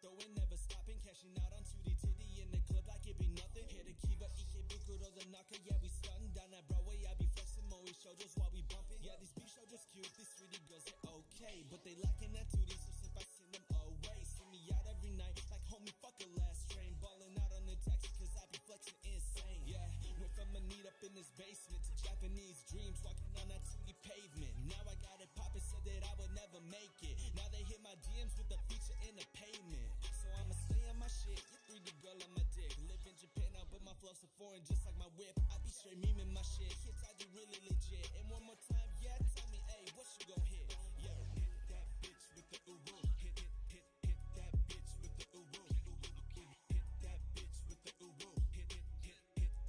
going, never stopping, cashing out on 2D titty in the club like it be nothing. Hit a kiba, ike bukuro the knocker, yeah we stunting down that Broadway. I be flexing, Moe shoulders while we bumping. Yeah, these beach shoulders cute, these 3D girls are okay, but they lacking that 2D, so since I send them away, send me out every night like homie fuck a last train, balling out on the taxi cause I be flexing insane. Yeah, went from a need up in this basement to Japanese dreams, walking on that 2D pavement. Now I got it poppin', said that I would never make it. Now they hit my DMs with the feature in the payment. So I'ma stay on my shit, you 3D girl on my dick. Live in Japan now, but my flow's so foreign, just like my whip. I be straight memeing my shit, hits I do really legit. And one more time, yeah, tell me, hey, what you gon' hit? Yeah, hit that bitch with the uwu. Hit that bitch with the uwu. Hit that bitch with the uwu. Hit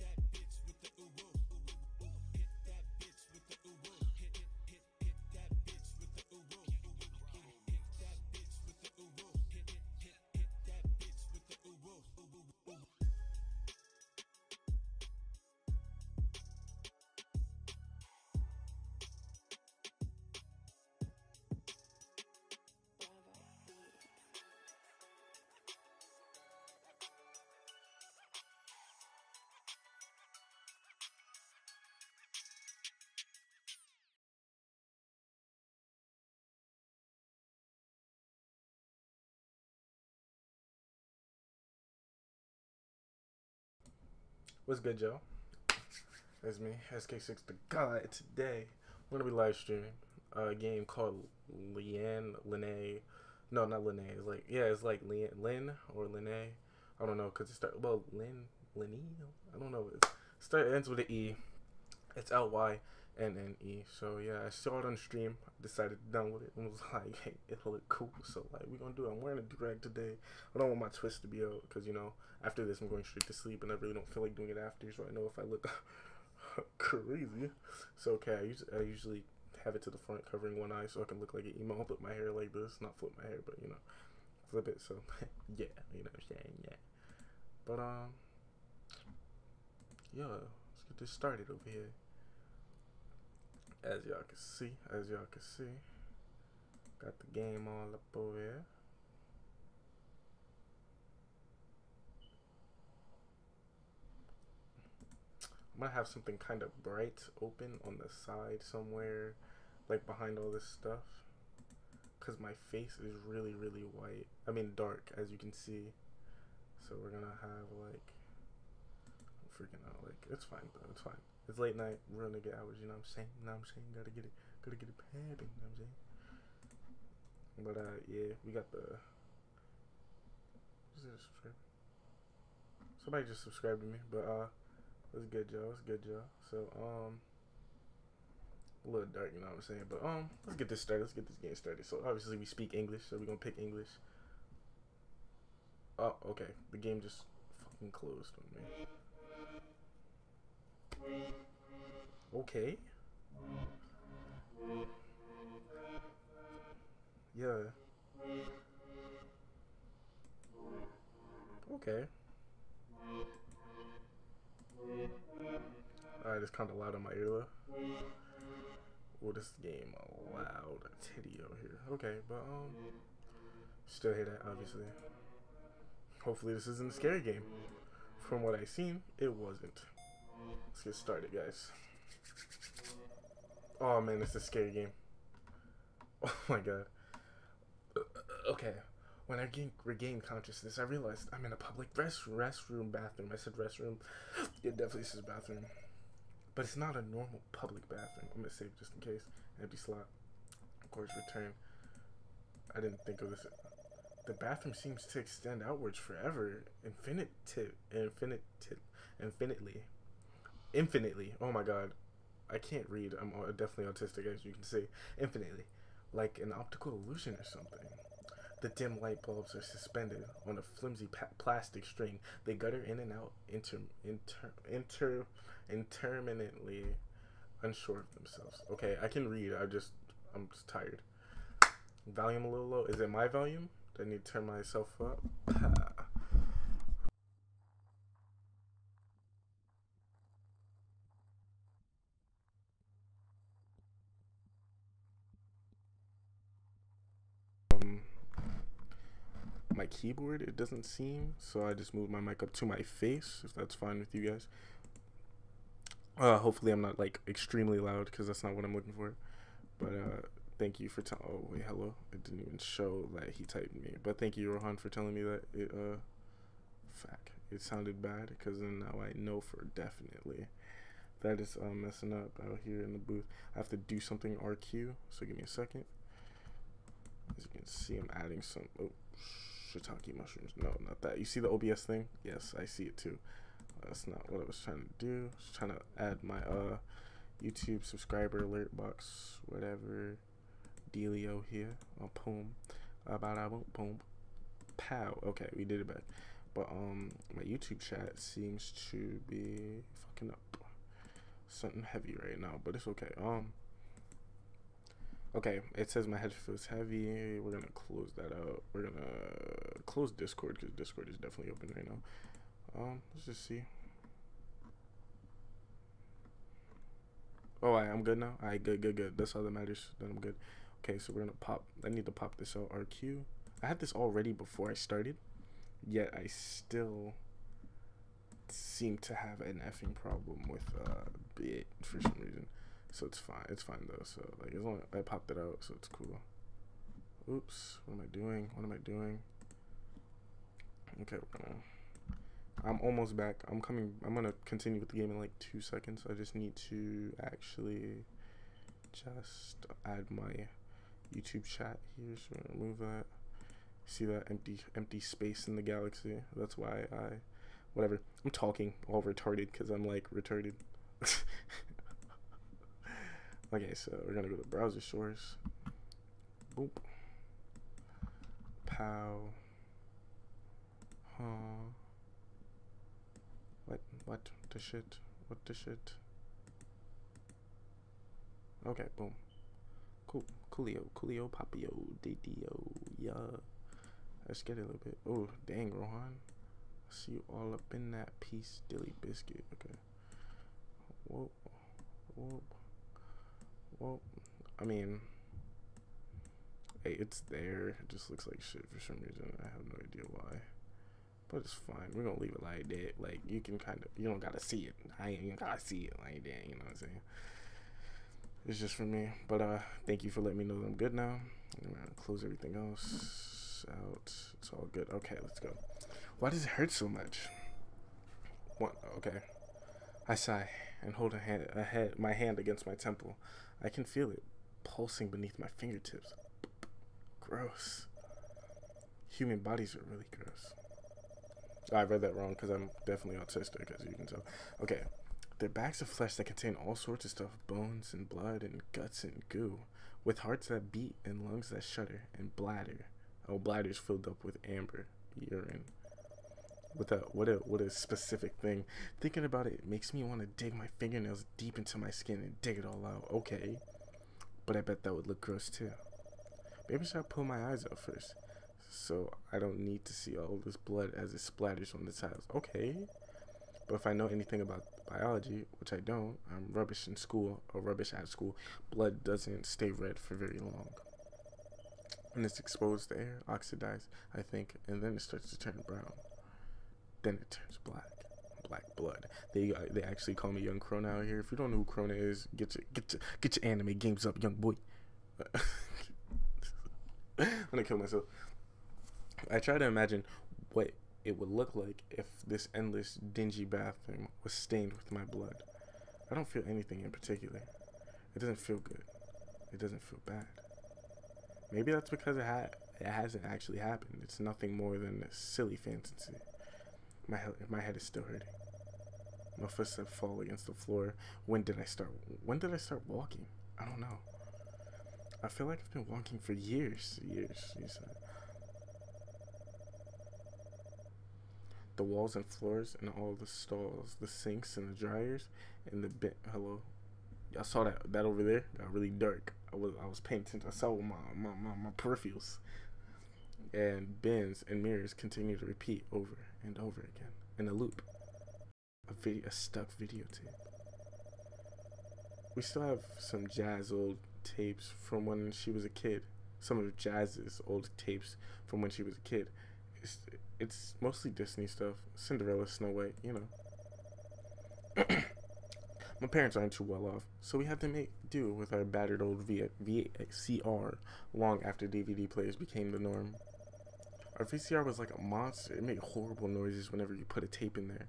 that bitch with the uwu. Hit that bitch with the uwu. Hit that bitch with the uwu. Hit that bitch with the uwu. Hit that bitch with the uwu. What's good, Joe? It's me, SK6 Da Gawd. Today, we're gonna be live streaming a game called Lynne. No, not Lynne. It's like, yeah, it's like Lynne or Lynne. I don't know, cause it starts, well, Lynne. I don't know. It ends with an E. It's LYNNE. So yeah, I saw it on stream. Decided to download it and was like, hey, it'll look cool. So like, we're gonna do it. I'm wearing a direct today. I don't want my twist to be out because, you know, after this I'm going straight to sleep and I really don't feel like doing it after. So I know if I look crazy. So okay, I usually have it to the front, covering one eye, so I can look like an emo. I'll put my hair like this, not flip my hair, but you know, flip it. So yeah, you know what I'm saying, yeah. But yeah, let's get this started over here. As y'all can see, got the game all up over here. I'm gonna have something kind of bright open on the side somewhere, like behind all this stuff, cause my face is really white. I mean dark, as you can see. So we're gonna have like, I'm freaking out. Like, it's fine though. It's fine. It's late night, real nigga hours. You know what I'm saying? Gotta get it popping. You know what I'm saying? But yeah, we got the. Is it a subscriber? Somebody just subscribed to me, but it's good, Joe. So a little dark, you know what I'm saying? But let's get this started. Let's get this game started. So obviously we speak English, so we're gonna pick English. Oh, okay. The game just fucking closed on me. Okay. Yeah. Okay. Alright, it's kind of loud on my ear though. Well, this game loud titty over here. Okay, but still hear that obviously. Hopefully this isn't a scary game. From what I seen, it wasn't. Let's get started, guys. Oh man, it's a scary game. Oh my god. Okay. When I regained consciousness, I realized I'm in a public bathroom. I said restroom. It definitely says bathroom. But it's not a normal public bathroom. I'm gonna save just in case. Empty slot. Of course, return. I didn't think of this. The bathroom seems to extend outwards forever. Infinitely. Oh my god. I can't read. I'm definitely autistic, as you can see. Infinitely. Like an optical illusion or something. The dim light bulbs are suspended on a flimsy plastic string. They gutter in and out, intermittently, unsure of themselves. Okay, I can read. I'm just tired. Volume a little low. Is it my volume? Do I need to turn myself up? my keyboard, it doesn't seem, so I just moved my mic up to my face, if that's fine with you guys. Hopefully I'm not like extremely loud, because that's not what I'm looking for. But thank you for oh wait, hello. It didn't even show that he typed me, but thank you, Rohan, for telling me that it sounded bad, because then now I know for definitely that is messing up out here in the booth. I have to do something RQ, so give me a second. As you can see, I'm adding some shiitake mushrooms. No, not that. You see the OBS thing? Yes, I see it too. That's not what I was trying to do. I was trying to add my YouTube subscriber alert box, whatever dealio here. Boom, boom, pow. Okay, we did it back. But my YouTube chat seems to be fucking up. Something heavy right now, but it's okay. Okay, it says my head feels heavy. We're gonna close that out. We're gonna close Discord, because Discord is definitely open right now. Let's just see. Oh, I'm good now. Alright, good. That's all that matters. Then I'm good. Okay, so we're gonna pop. I need to pop this out. RQ. I had this already before I started, yet I still seem to have an effing problem with it for some reason. So it's fine. It's fine though. So like, as long as I popped it out, so it's cool. Oops. What am I doing? Okay, I'm almost back. I'm gonna continue with the game in like 2 seconds. I just need to actually just add my YouTube chat here. So I'm gonna remove that. See that empty space in the galaxy? That's why whatever. I'm talking all retarded because I'm like retarded. Okay, so we're gonna go to browser source. Boop. Pow. What the shit? Okay, boom. Coolio, Papio, Didio, yeah. Let's get it a little bit. Oh, dang, Rohan. I see you all up in that piece, dilly biscuit. Okay. Whoa. I mean, hey, it's there. It just looks like shit for some reason. I have no idea why. But it's fine. We're gonna leave it like that. Like, you can you don't gotta see it. I ain't gotta see it like that, you know what I'm saying? It's just for me. But thank you for letting me know that I'm good now. I'm gonna close everything else out. It's all good. Okay, let's go. Why does it hurt so much? Okay. I sigh and hold my hand against my temple. I can feel it pulsing beneath my fingertips. Gross. Human bodies are really gross. I read that wrong because I'm definitely autistic, as you can tell. Okay. They're bags of flesh that contain all sorts of stuff. Bones and blood and guts and goo. With hearts that beat and lungs that shudder. And bladder. Oh, bladders filled up with amber. Urine. What a specific thing. Thinking about it makes me want to dig my fingernails deep into my skin and dig it all out. Okay. But I bet that would look gross too. Maybe I should pull my eyes out first, so I don't need to see all this blood as it splatters on the tiles. Okay. But if I know anything about biology, which I don't, I'm rubbish in school, or rubbish at school, blood doesn't stay red for very long. When it's exposed to air, oxidized, I think, and then it starts to turn brown. Then it turns black. Black blood. They actually call me Young Krona out here. If you don't know who Krona is, get your anime games up, young boy. I'm gonna kill myself. I try to imagine what it would look like if this endless, dingy bathroom was stained with my blood. I don't feel anything in particular. It doesn't feel good. It doesn't feel bad. Maybe that's because it hasn't actually happened. It's nothing more than a silly fantasy. My head is still hurting. My footsteps fall against the floor. When did I start walking? I don't know. I feel like I've been walking for years. You said. The walls and floors and all the stalls, the sinks and the dryers and the bin. Hello, y'all saw that over there? Got really dark. I was paying attention. I saw my peripherals. And bins and mirrors continue to repeat over and over again in a loop. A stuck videotape. We still have some Jazz old tapes from when she was a kid. Some of Jazz's old tapes from when she was a kid. it's mostly Disney stuff. Cinderella, Snow White, you know. My parents aren't too well off, so we had to make do with our battered old VCR long after DVD players became the norm. Our VCR was like a monster. It made horrible noises whenever you put a tape in there,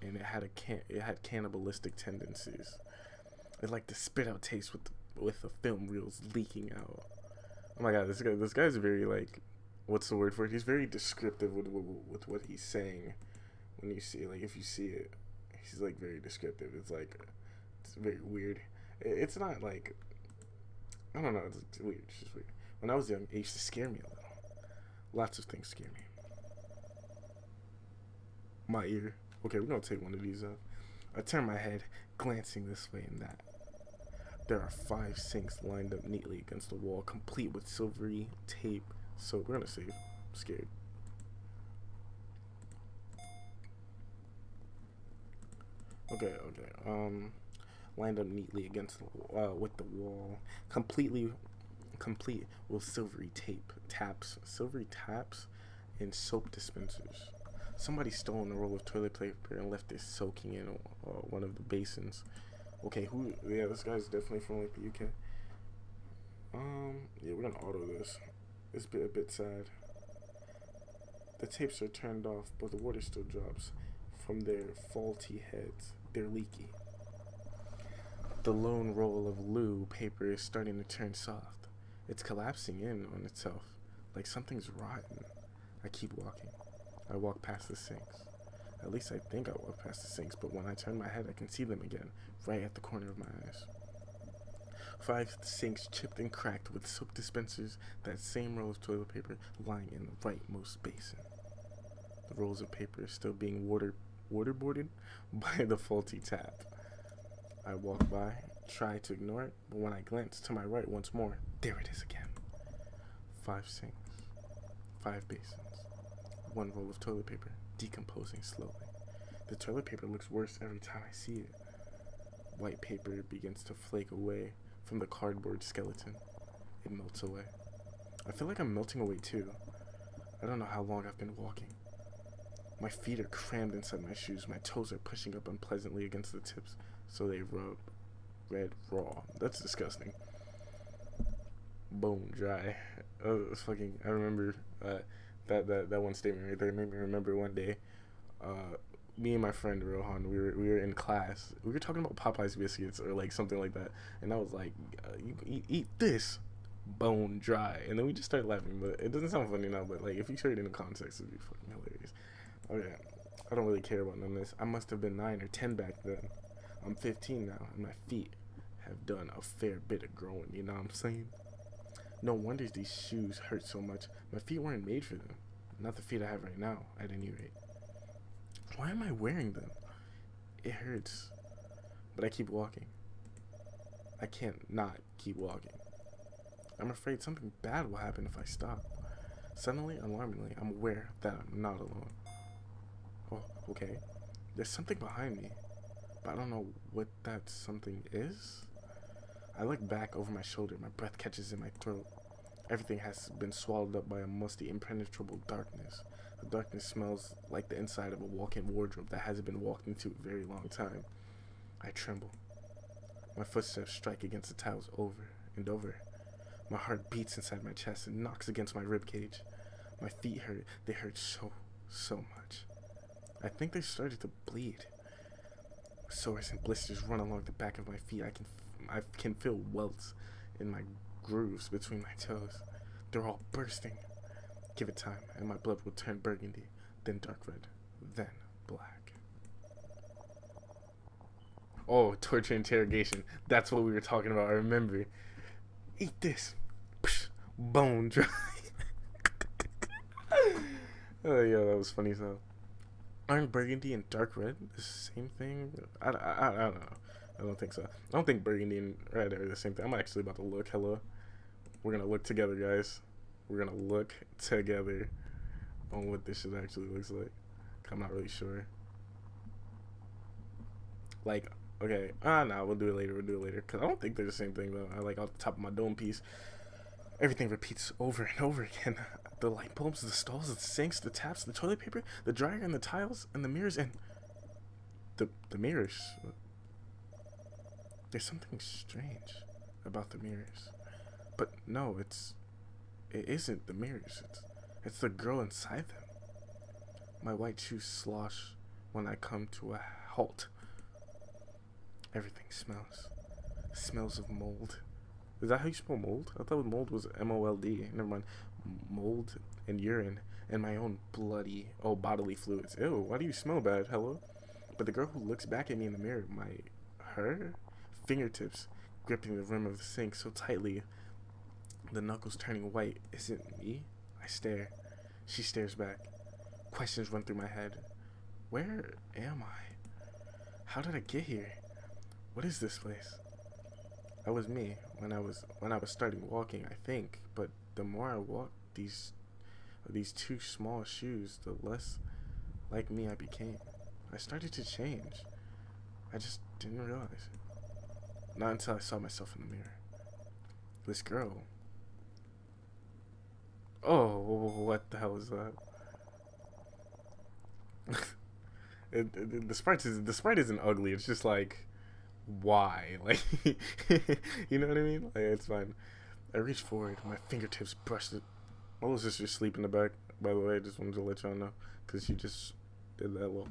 and it had cannibalistic tendencies. It liked to spit out tapes with the film reels leaking out. Oh my god, this guy's very, like, what's the word for it? He's very descriptive with what he's saying. When you see, like, if you see it, he's like very descriptive. It's very weird. It's not like, I don't know. It's weird. It's just weird. When I was young, it used to scare me a little. Lots of things scare me. My ear. Okay, we're gonna take one of these off. I turn my head, glancing this way and that. There are 5 sinks lined up neatly against the wall, complete with silvery tape. So we're gonna save. I'm scared. Okay. Lined up neatly against with the wall, complete with silvery taps, and soap dispensers. Somebody stole a roll of toilet paper and left it soaking in one of the basins. Okay, yeah, this guy's definitely from like the UK. Yeah, we're gonna auto this. It's a bit sad. The tapes are turned off, but the water still drops from their faulty heads. They're leaky. The lone roll of loo paper is starting to turn soft. It's collapsing in on itself, like something's rotten. I keep walking. I walk past the sinks. At least I think I walk past the sinks, but when I turn my head, I can see them again, right at the corner of my eyes. 5 sinks chipped and cracked with soap dispensers, that same roll of toilet paper lying in the rightmost basin. The rolls of paper are still being waterboarded by the faulty tap. I walk by, try to ignore it, but when I glance to my right once more, there it is again. 5 sinks, 5 basins, 1 roll of toilet paper, decomposing slowly. The toilet paper looks worse every time I see it. White paper begins to flake away from the cardboard skeleton. It melts away. I feel like I'm melting away too. I don't know how long I've been walking. My feet are crammed inside my shoes. My toes are pushing up unpleasantly against the tips, so they rub red raw. That's disgusting. Bone dry. Oh, it's fucking. I remember that one statement right there made me remember one day. Me and my friend Rohan, we were in class. We were talking about Popeye's biscuits or like something like that, and I was like, "You eat this, bone dry," and then we just started laughing. But it doesn't sound funny now. But like, if you heard it in the context, it'd be fucking hilarious. Okay, I don't really care about none of this. I must have been 9 or 10 back then. I'm 15 now, and my feet have done a fair bit of growing. You know what I'm saying? No wonder these shoes hurt so much. My feet weren't made for them. Not the feet I have right now, at any rate. Why am I wearing them? It hurts. But I keep walking. I can't not keep walking. I'm afraid something bad will happen if I stop. Suddenly, alarmingly, I'm aware that I'm not alone. Oh, okay. There's something behind me, but I don't know what that something is. I look back over my shoulder. My breath catches in my throat. Everything has been swallowed up by a musty, impenetrable darkness. The darkness smells like the inside of a walk-in wardrobe that hasn't been walked into a very long time. I tremble. My footsteps strike against the tiles over and over. My heart beats inside my chest and knocks against my ribcage. My feet hurt. They hurt so much. I think they started to bleed. Sores and blisters run along the back of my feet. I can feel welts in my grooves between my toes. They're all bursting. Give it time, and my blood will turn burgundy, then dark red, then black. Oh, torture interrogation. That's what we were talking about. I remember. Eat this. Psh, bone dry. Oh, yeah, that was funny as hell. Aren't burgundy and dark red the same thing? I don't know. I don't think so. I don't think burgundy and red are the same thing. I'm actually about to look. Hello. We're going to look together, guys. We're going to look together on what this shit actually looks like. I'm not really sure. Like, okay. Nah, we'll do it later. Because I don't think they're the same thing, though. I like off the top of my dome piece. Everything repeats over and over again. The light bulbs, the stalls, the sinks, the taps, the toilet paper, the dryer, and the tiles, and the mirrors, and the mirrors. There's something strange about the mirrors. But no, it isn't the mirrors. It's the girl inside them. My white shoes slosh when I come to a halt. Everything smells. Smells of mold. Is that how you spell mold? I thought mold was M-O-L-D. Never mind. Mold and urine and my own bloody, bodily fluids. Ew, why do you smell bad? Hello? But the girl who looks back at me in the mirror, her fingertips gripping the rim of the sink so tightly, the knuckles turning white. Is it me? I stare. She stares back. Questions run through my head. Where am I? How did I get here? What is this place? That was me when I was starting walking, I think. But the more I walked these two small shoes, the less like me I became. I started to change. I just didn't realize it. Not until I saw myself in the mirror. This girl. Oh, what the hell is that? The sprite isn't ugly. It's just like, why? Like, you know what I mean? Like, it's fine. I reached forward. My fingertips brushed it. Melissa's just asleep in the back, by the way. I just wanted to let y'all know, because she just did that little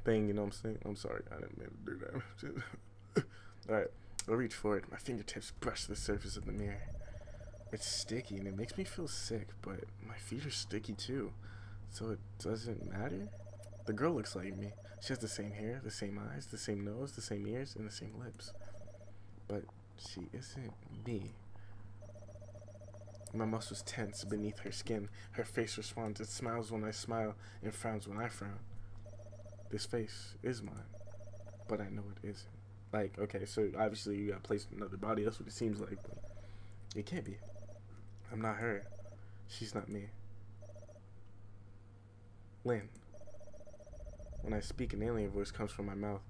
thing, you know what I'm saying? I'm sorry, I didn't mean to do that. Alright, I reach forward. My fingertips brush the surface of the mirror. It's sticky, and it makes me feel sick, but my feet are sticky too, so it doesn't matter. The girl looks like me. She has the same hair, the same eyes, the same nose, the same ears, and the same lips. But she isn't me. My muscles tense beneath her skin. Her face responds. It smiles when I smile and frowns when I frown. This face is mine, but I know it isn't. Like, okay, so obviously you got placed in another body. That's what it seems like, but it can't be. I'm not her. She's not me. Lynne. When I speak, an alien voice comes from my mouth.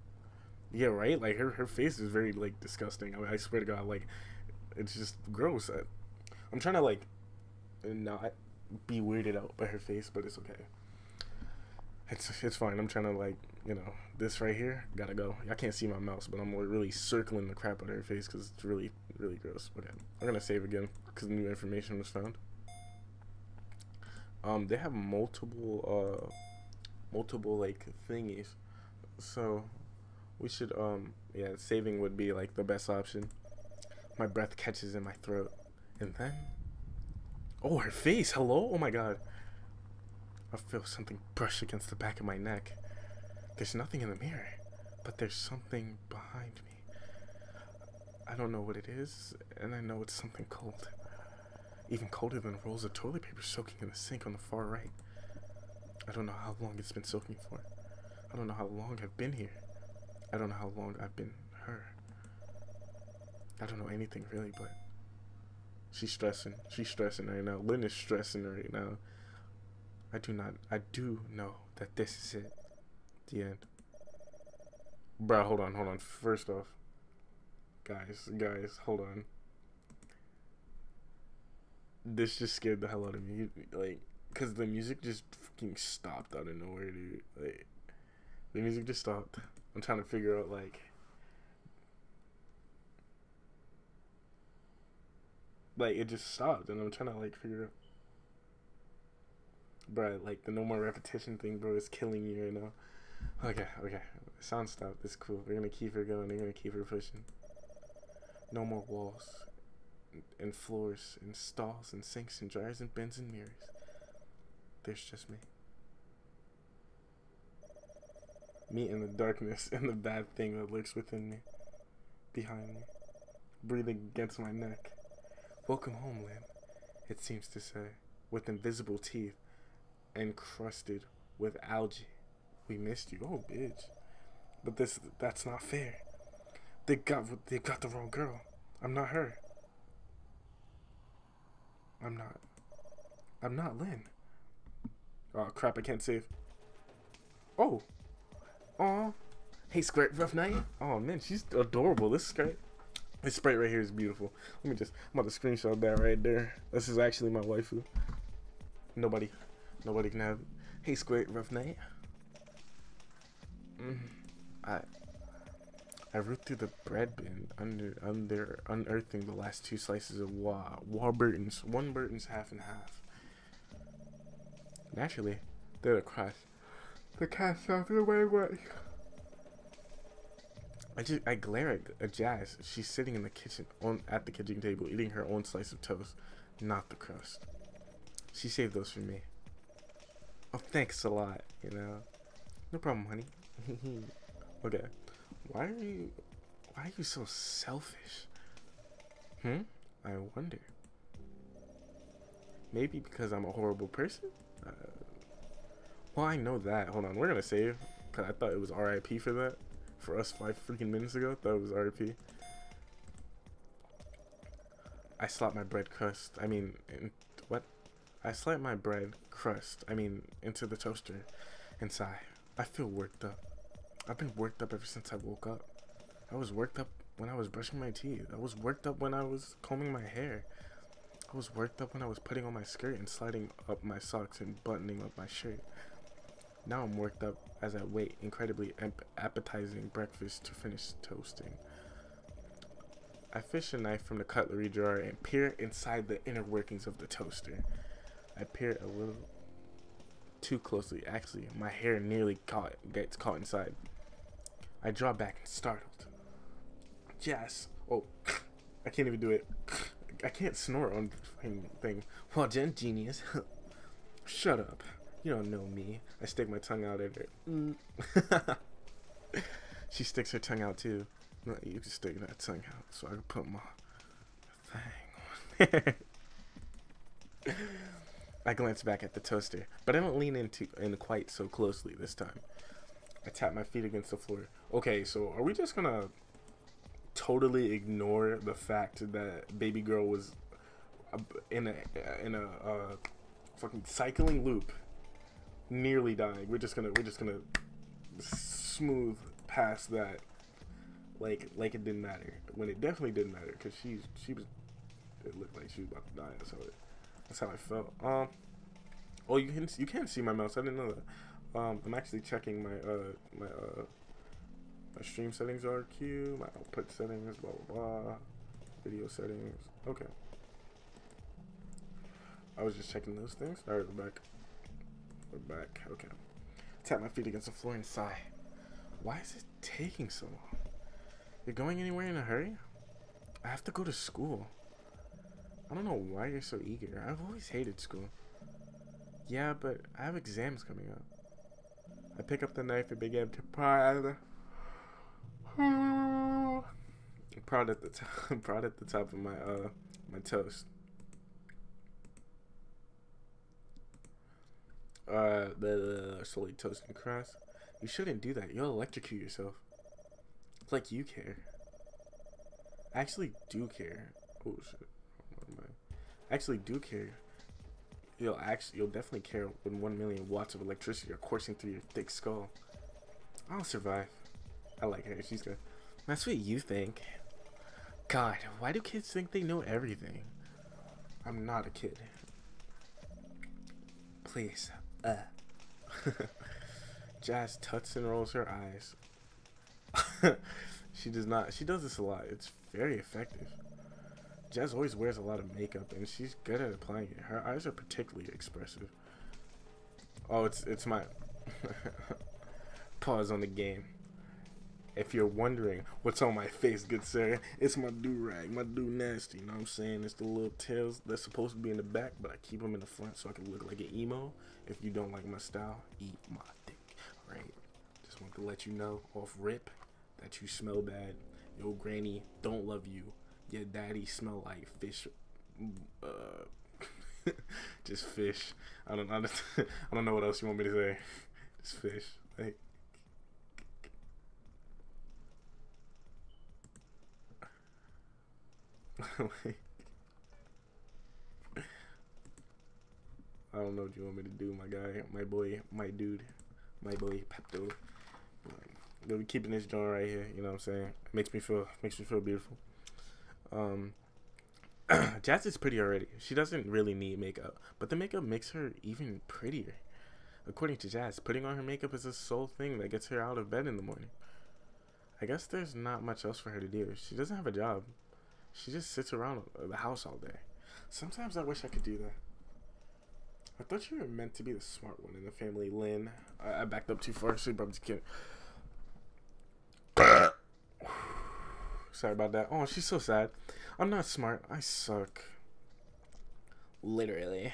Yeah, right? Like, her face is very, like, disgusting. I swear to God, like, it's just gross. I'm trying to, like, not be weirded out by her face, but it's okay. It's fine. I'm trying to, like, you know, this right here, gotta go. I can't see my mouse, but I'm really circling the crap out of her face because it's really, really gross. Okay, I'm gonna save again because new information was found. They have multiple like thingies, so we should yeah, saving would be like the best option. My breath catches in my throat, and then, oh, her face. Hello. Oh my God. I feel something brush against the back of my neck. There's nothing in the mirror, but there's something behind me. I don't know what it is, and I know it's something cold. Even colder than rolls of toilet paper soaking in the sink on the far right. I don't know how long it's been soaking for. I don't know how long I've been here. I don't know how long I've been her. I don't know anything really, but she's stressing. She's stressing right now. Lynne is stressing right now. I do know that this is it. The end. Bro, hold on. First off, guys, hold on. This just scared the hell out of me. Like, cause the music just fucking stopped out of nowhere, dude. Like, the music just stopped. I'm trying to figure out, like, it just stopped, and I'm trying to, like, figure out. Bro, like, the no more repetition thing, bro, is killing me right now. Okay. Sound stopped. It's cool. We're gonna keep her going. We're gonna keep her pushing. No more walls and floors and stalls and sinks and dryers and bins and mirrors. There's just me. Me in the darkness and the bad thing that lurks within me. Behind me. Breathing against my neck. Welcome home, Lynne. It seems to say. With invisible teeth. Encrusted with algae. We missed you. Oh, bitch. But that's not fair. They got the wrong girl. I'm not her. I'm not Lynne. Oh crap, I can't save. Oh. Aw. Hey, Skirt, rough night. Oh man, she's adorable. This Skirt. This sprite right here is beautiful. I'm about to screenshot that right there. This is actually my waifu. Nobody can have it. Hey, Squid, rough night. I root through the bread bin unearthing the last 2 slices of Warburton's. One Burton's half and half. Naturally, they're across. The cat sounds the way way. I glare at Jazz. She's sitting in the kitchen at the kitchen table eating her own slice of toast, not the crust. She saved those for me. Oh, thanks a lot, you know. No problem, honey. Okay. Why are you so selfish? I wonder. Maybe because I'm a horrible person? Well, I know that. Hold on, we're gonna save. Cause I thought it was RIP for that. For us 5 freaking minutes ago, I thought it was RIP. I slapped my bread crust. I mean, what? I slapped my bread crust. I mean, into the toaster. And sigh. I feel worked up. I've been worked up ever since I woke up. I was worked up when I was brushing my teeth. I was worked up when I was combing my hair. I was worked up when I was putting on my skirt and sliding up my socks and buttoning up my shirt. Now I'm worked up as I wait incredibly appetizing breakfast to finish toasting. I fish a knife from the cutlery drawer and peer inside the inner workings of the toaster. I peer a little too closely. Actually, my hair nearly gets caught inside. I draw back and startled. Jazz. Oh, I can't even do it. I can't snort on the thing. Well, Jen, genius. Shut up. You don't know me. I stick my tongue out at her. She sticks her tongue out too. No, you can stick that tongue out so I can put my thing on there. I glance back at the toaster, but I don't lean in quite so closely this time. I tap my feet against the floor. Okay, so are we just gonna totally ignore the fact that baby girl was in a fucking cycling loop, nearly dying? We're just gonna smooth past that, like it didn't matter, when it definitely didn't matter, because she was, it looked like she was about to die. That's how I felt. Oh, you can see my mouse. I didn't know that. I'm actually checking my stream settings RQ, my output settings, blah blah blah, video settings. Okay. I was just checking those things. All right, we're back. We're back. Okay. Tap my feet against the floor and sigh. Why is it taking so long? You're going anywhere in a hurry? I have to go to school. I don't know why you're so eager. I've always hated school. Yeah, but I have exams coming up. I pick up the knife and begin to prod. Prod at the top. Prod at the top of my my toast. Slowly toasting crust. You shouldn't do that. You'll electrocute yourself. It's like you care. I actually do care. Oh shit. I actually do care. You'll definitely care when 1 million watts of electricity are coursing through your thick skull. I'll survive. I like her. She's good. That's what you think. God, why do kids think they know everything? I'm not a kid. Please. Jazz tucks and rolls her eyes. She does not. She does this a lot. It's very effective. Jazz always wears a lot of makeup, and she's good at applying it. Her eyes are particularly expressive. Oh, it's my pause on the game. If you're wondering what's on my face, good sir, it's my do-rag, my do-nasty, you know what I'm saying? It's the little tails that's supposed to be in the back, but I keep them in the front so I can look like an emo. If you don't like my style, eat my dick, alright? Just want to let you know, off rip, that you smell bad. Your granny don't love you. Your daddy smell like fish. Just fish. I don't know what else you want me to say. Just fish. Like, I don't know what you want me to do, my guy, my boy, my dude, my boy Pepto. We'll be keeping this joint right here. You know what I'm saying? Makes me feel beautiful. Jazz is pretty already. She doesn't really need makeup, but the makeup makes her even prettier. According to Jazz, putting on her makeup is the sole thing that gets her out of bed in the morning. I guess there's not much else for her to do. She doesn't have a job. She just sits around the house all day. Sometimes I wish I could do that. I thought you were meant to be the smart one in the family, Lynne. I backed up too far, so I'm just kidding. Sorry about that. Oh, she's so sad. I'm not smart. I suck. Literally.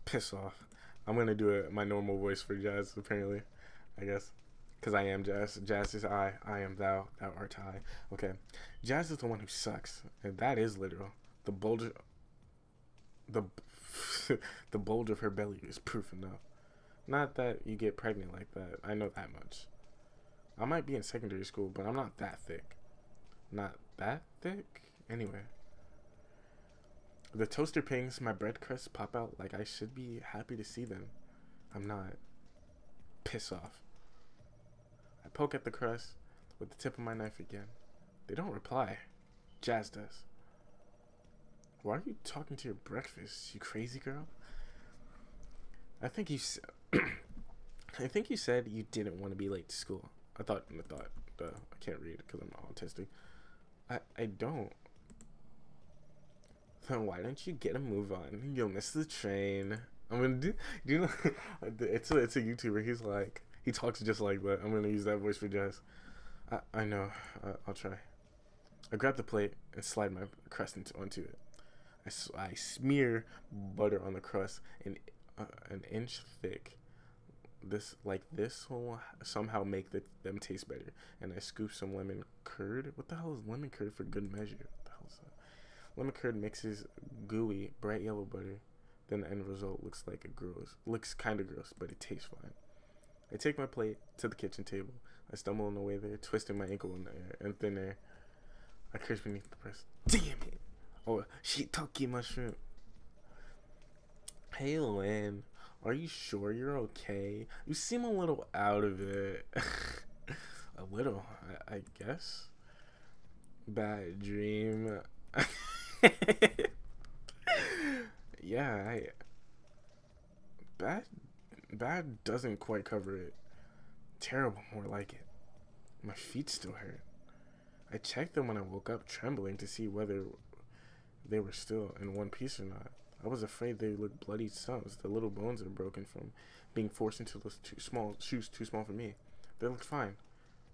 Piss off. I'm gonna do my normal voice for Jazz, apparently. I guess. Because I am Jazz. Jazz is I. I am thou. Thou art I. Okay. Jazz is the one who sucks. And that is literal. The bulge... The bulge of her belly is proof enough. Not that you get pregnant like that. I know that much. I might be in secondary school, but I'm not that thick. Not that thick? Anyway. The toaster pings, my bread crusts pop out like I should be happy to see them. I'm not. Piss off. I poke at the crust with the tip of my knife again. They don't reply. Jazz does. Why are you talking to your breakfast, you crazy girl? I think you said you didn't want to be late to school. I thought, I can't read because I'm autistic. I don't. Then why don't you get a move on? You'll miss the train. I'm gonna do you know, it's a YouTuber. He's like, he talks just like that. I'm gonna use that voice for Jazz. I know. I'll try. I grab the plate and slide my crust onto it. I smear butter on the crust an inch thick. This will somehow make them taste better. And I scoop some lemon curd. What the hell is lemon curd for good measure? What the hell is that? Lemon curd mixes gooey, bright yellow butter. Then the end result looks kind of gross, but it tastes fine. I take my plate to the kitchen table. I stumble on the way there, twisting my ankle in the air and thin air. I curse beneath the press. Damn it! Oh, shiitake mushroom. Hey, Lynne, are you sure you're okay? You seem a little out of it. A little, I guess. Bad dream. Yeah, bad doesn't quite cover it. Terrible, more like it. My feet still hurt. I checked them when I woke up, trembling to see whether they were still in one piece or not. I was afraid they looked bloody stumps. The little bones are broken from being forced into those shoes too small for me. They looked fine,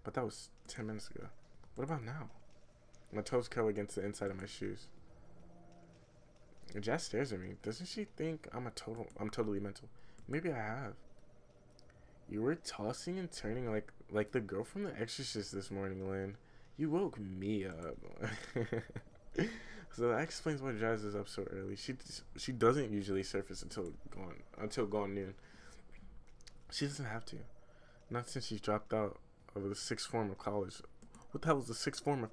but that was 10 minutes ago. What about now? My toes curl against the inside of my shoes. Jazz stares at me. Doesn't she think I'm totally mental? Maybe I have. You were tossing and turning like the girl from The Exorcist this morning, Lynne. You woke me up. So that explains why Jazz is up so early. She doesn't usually surface until gone noon. She doesn't have to. Not since she's dropped out of the sixth form of college. What the hell is the sixth form of...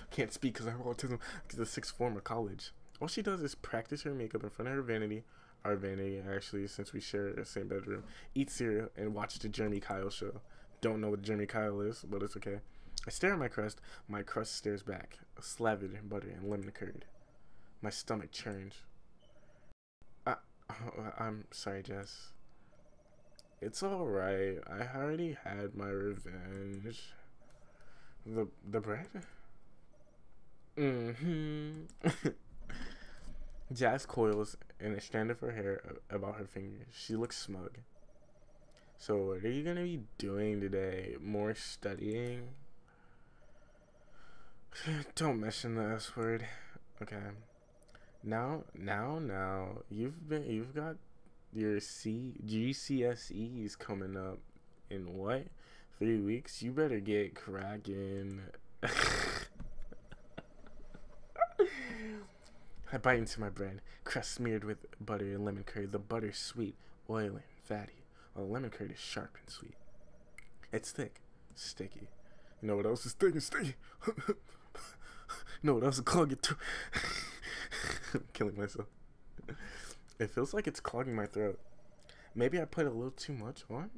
Can't speak because I have autism. The sixth form of college. All she does is practice her makeup in front of her vanity. Our vanity, actually, since we share the same bedroom. Eat cereal and watch the Jeremy Kyle show. Don't know what Jeremy Kyle is, but it's okay. I stare at my crust. My crust stares back, slathered in butter and lemon curd. My stomach churns. I'm sorry, Jess. It's alright. I already had my revenge. The bread? Jazz coils in a strand of her hair about her fingers. She looks smug. So what are you gonna be doing today? More studying? Don't mention the S word. Okay. Now, you've got your GCSEs coming up in what? 3 weeks? You better get cracking. I bite into my bread, crust smeared with butter and lemon curd. The butter's sweet, oily, and fatty, while the lemon curd is sharp and sweet. It's thick, sticky. You know what else is thick and sticky? You know what else is clogging too? I'm killing myself. It feels like it's clogging my throat. Maybe I put a little too much on?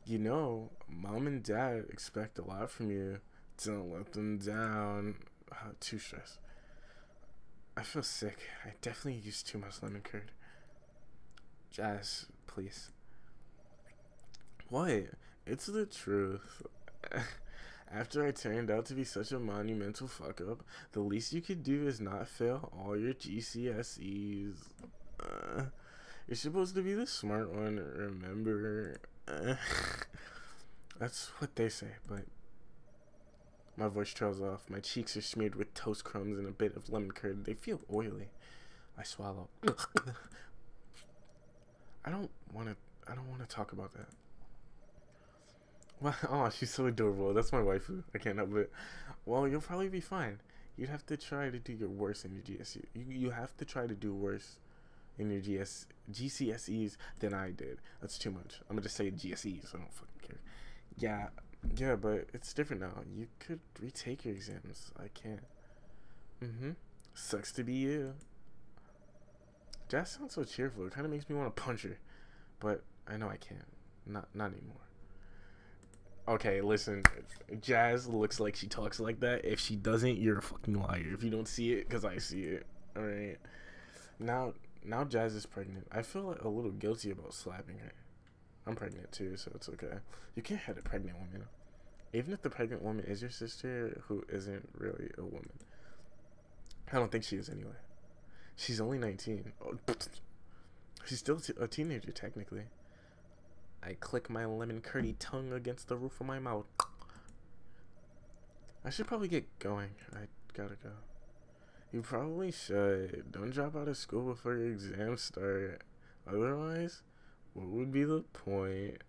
You know, Mom and Dad expect a lot from you. Don't let them down. Too stressed. I feel sick. I definitely used too much lemon curd. Jazz, please. What? It's the truth. After I turned out to be such a monumental fuck up, the least you could do is not fail all your GCSEs. You're supposed to be the smart one, remember? That's what they say, but my voice trails off. My cheeks are smeared with toast crumbs and a bit of lemon curd. They feel oily. I swallow. I don't want to talk about that. Well, oh, she's so adorable. That's my waifu. I can't help it. Well, you'll probably be fine. You'd have to try to do your worst in your GSU. You have to try to do worse in your GCSEs than I did. That's too much. I'm gonna just say GSEs. I don't fucking care. Yeah, but it's different now. You could retake your exams. I can't. Sucks to be you. Jazz sounds so cheerful. It kind of makes me want to punch her, but I know I can't. Not anymore. Okay, listen. Jazz looks like she talks like that. If she doesn't, you're a fucking liar. If you don't see it, because I see it. All right. Now Jazz is pregnant. I feel like a little guilty about slapping her. I'm pregnant too, so it's okay. You can't hit a pregnant woman. Even if the pregnant woman is your sister, who isn't really a woman. I don't think she is anyway. She's only 19. Oh, she's still a teenager, technically. I click my lemon curdy tongue against the roof of my mouth. I should probably get going. I gotta go. You probably should. Don't drop out of school before your exams start. Otherwise, what would be the point?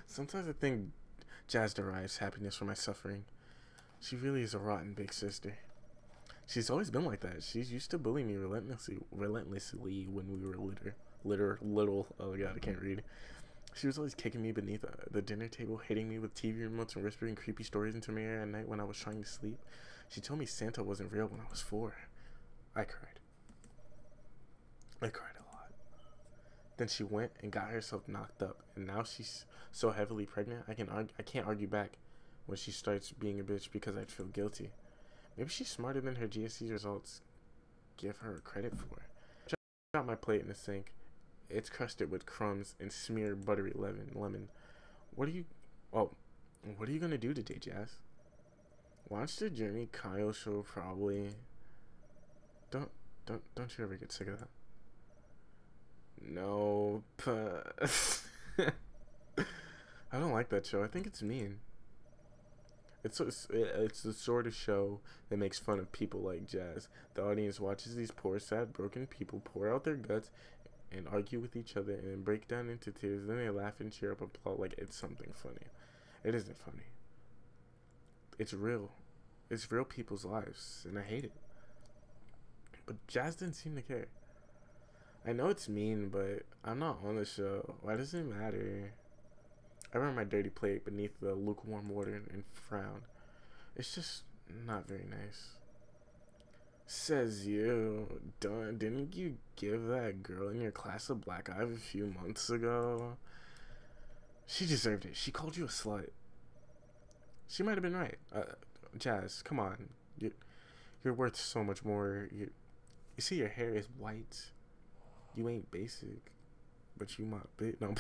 Sometimes I think Jazz derives happiness from my suffering. She really is a rotten big sister. She's always been like that. She's used to bullying me relentlessly when we were little. Oh god, I can't read. She was always kicking me beneath the dinner table, hitting me with TV remotes and whispering creepy stories into my ear at night when I was trying to sleep. She told me Santa wasn't real when I was 4. I cried. I cried a lot. Then she went and got herself knocked up, and now she's so heavily pregnant. I can't argue back when she starts being a bitch because I'd feel guilty. Maybe she's smarter than her GSE results give her credit for. Drop my plate in the sink. It's crusted with crumbs and smeared buttery lemon. What are you gonna do today, Jazz? Watch the Jeremy Kyle show, probably. Don't you ever get sick of that? No, but I don't like that show. I think it's mean. It's the sort of show that makes fun of people like Jazz. The audience watches these poor, sad, broken people pour out their guts and argue with each other and then break down into tears. Then they laugh and cheer up and applaud like it's something funny. It isn't funny. It's real. It's real people's lives, and I hate it. But Jazz didn't seem to care. I know it's mean, but I'm not on the show. Why does it matter? I run my dirty plate beneath the lukewarm water and frown. It's just not very nice. Says you. Didn't you give that girl in your class a black eye a few months ago? She deserved it. She called you a slut. She might have been right. Jazz, come on. You're worth so much more. You see, your hair is white. You ain't basic, but you my bitch. No,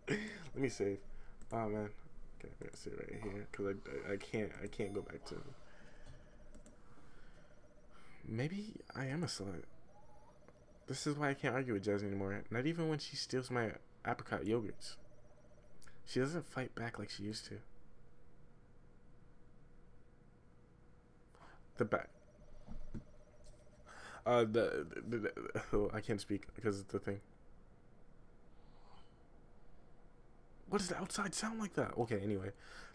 let me save. Oh man, okay, I gotta sit right here because I can't go back to. Maybe I am a slut. This is why I can't argue with Jazz anymore. Not even when she steals my apricot yogurts. She doesn't fight back like she used to. The back. I can't speak because it's the thing. What does the outside sound like that? Okay, anyway.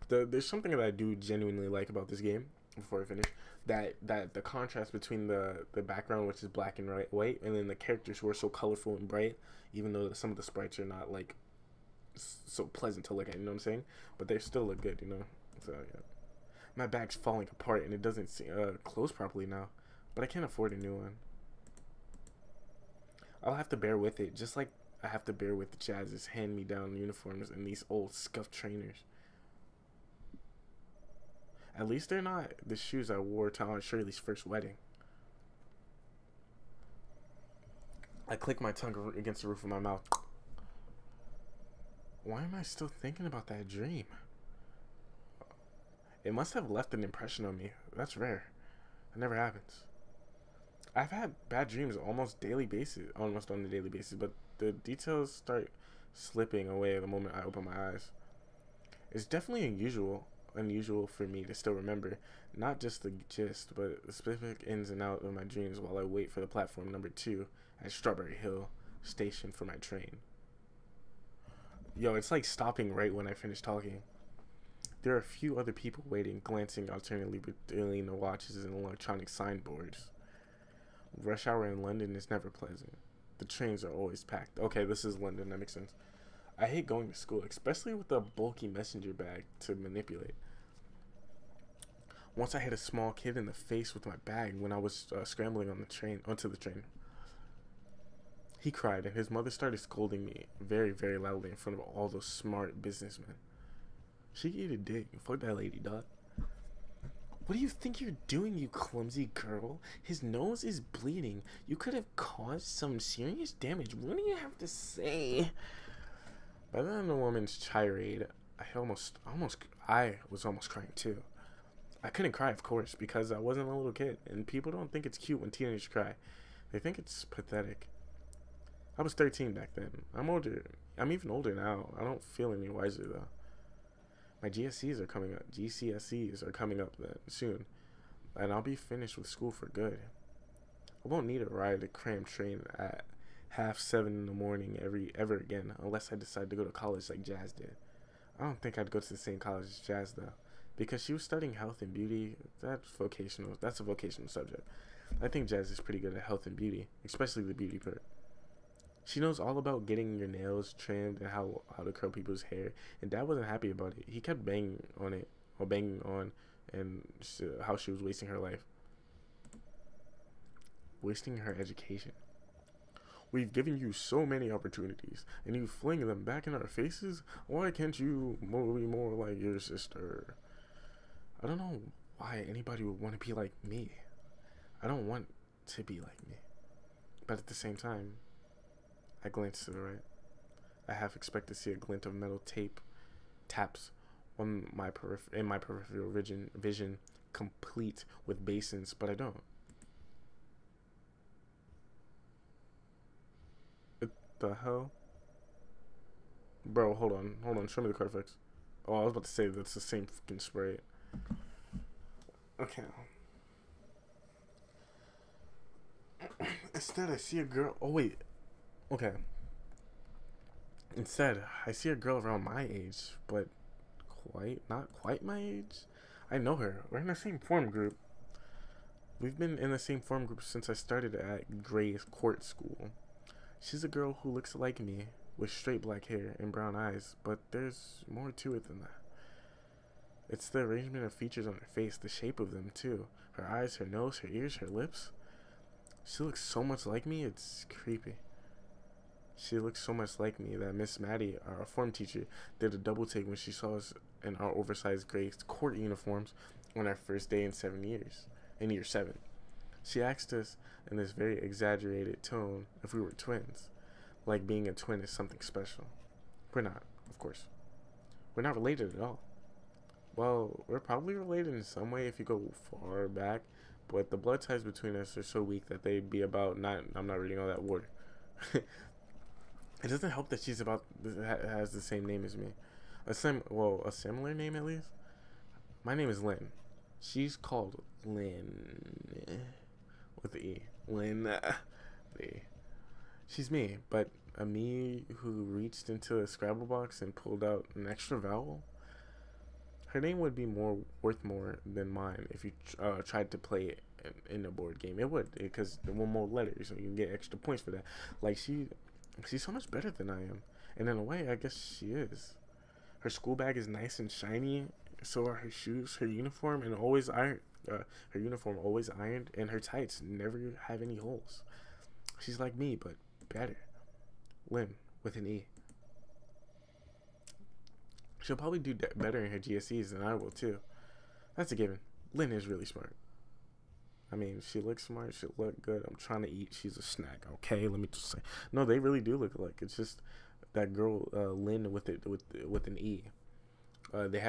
There's something that I do genuinely like about this game, before I finish. That the contrast between the background, which is black and white, and then the characters who are so colorful and bright, even though some of the sprites are not, like, so pleasant to look at, you know what I'm saying? But they still look good, you know? So, yeah. My bag's falling apart, and it doesn't close properly now. But I can't afford a new one. I'll have to bear with it, just like I have to bear with Jazz's hand-me-down uniforms and these old scuffed trainers. At least they're not the shoes I wore to Aunt Shirley's first wedding. I click my tongue against the roof of my mouth. Why am I still thinking about that dream? It must have left an impression on me. That's rare. It never happens. I've had bad dreams almost on a daily basis, but the details start slipping away the moment I open my eyes. It's definitely unusual for me to still remember, not just the gist, but the specific ins and outs of my dreams while I wait for the platform number 2 at Strawberry Hill Station for my train. Yo, it's like stopping right when I finish talking. There are a few other people waiting, glancing alternately between the watches and electronic signboards. Rush hour in London is never pleasant. The trains are always packed. Okay, this is London, that makes sense. I hate going to school, especially with a bulky messenger bag to manipulate. Once I hit a small kid in the face with my bag when I was scrambling onto the train. He cried, and his mother started scolding me very, very loudly in front of all those smart businessmen. She gave a dick. Fuck that lady, dog. What do you think you're doing, you clumsy girl? His nose is bleeding. You could have caused some serious damage. What do you have to say? By the end of the woman's tirade, I was almost crying too. I couldn't cry, of course, because I wasn't a little kid, and people don't think it's cute when teenagers cry. They think it's pathetic. I was 13 back then. I'm older. I'm even older now. I don't feel any wiser though. My GCSEs are coming up soon, and I'll be finished with school for good. I won't need to ride a crammed train at 6:30 in the morning ever again, unless I decide to go to college like Jazz did. I don't think I'd go to the same college as Jazz though, because she was studying health and beauty. That's a vocational subject. I think Jazz is pretty good at health and beauty, especially the beauty part. She knows all about getting your nails trimmed and how to curl people's hair, and Dad wasn't happy about it. He kept banging on and how she was wasting her life. Wasting her education. We've given you so many opportunities, and you fling them back in our faces? Why can't you be more like your sister? I don't know why anybody would want to be like me. I don't want to be like me. But at the same time, I glanced to the right. I half expect to see a glint of metal taps on my peripheral vision, complete with basins, but I don't. What the hell? Bro, hold on, show me the Carfax. Oh, I was about to say that's the same fucking spray. Okay. Instead, I see a girl. Oh, wait. Okay. Instead, I see a girl around my age, but not quite my age. I know her. We're in the same form group. We've been in the same form group since I started at Gray's Court School. She's a girl who looks like me, with straight black hair and brown eyes, but there's more to it than that. It's the arrangement of features on her face, the shape of them too. Her eyes, her nose, her ears, her lips. She looks so much like me, it's creepy. She looks so much like me that Miss Maddie, our form teacher, did a double take when she saw us in our oversized gray court uniforms on our first day in year 7. She asked us in this very exaggerated tone if we were twins, like being a twin is something special. We're not, of course. We're not related at all. Well, we're probably related in some way if you go far back, but the blood ties between us are so weak that they'd be about I'm not reading all that word. It doesn't help that has the same name as me. A similar name at least. My name is Lynne. She's called Lynne with the E. Lynne. She's me, but a me who reached into a Scrabble box and pulled out an extra vowel. Her name would be worth more than mine if you tried to play it in a board game. It would, because one more letter, so you can get extra points for that. Like she's so much better than I am, and in a way, I guess she is. Her school bag is nice and shiny. So are her shoes, her uniform, and always ironed. Her uniform always ironed, and her tights never have any holes. She's like me, but better. Lynne, with an E. She'll probably do better in her GSEs than I will too. That's a given. Lynne is really smart. I mean, she looks smart. She look good. I'm trying to eat. She's a snack. Okay, let me just say. No, they really do look alike. It's just that girl, Lynne, with an E.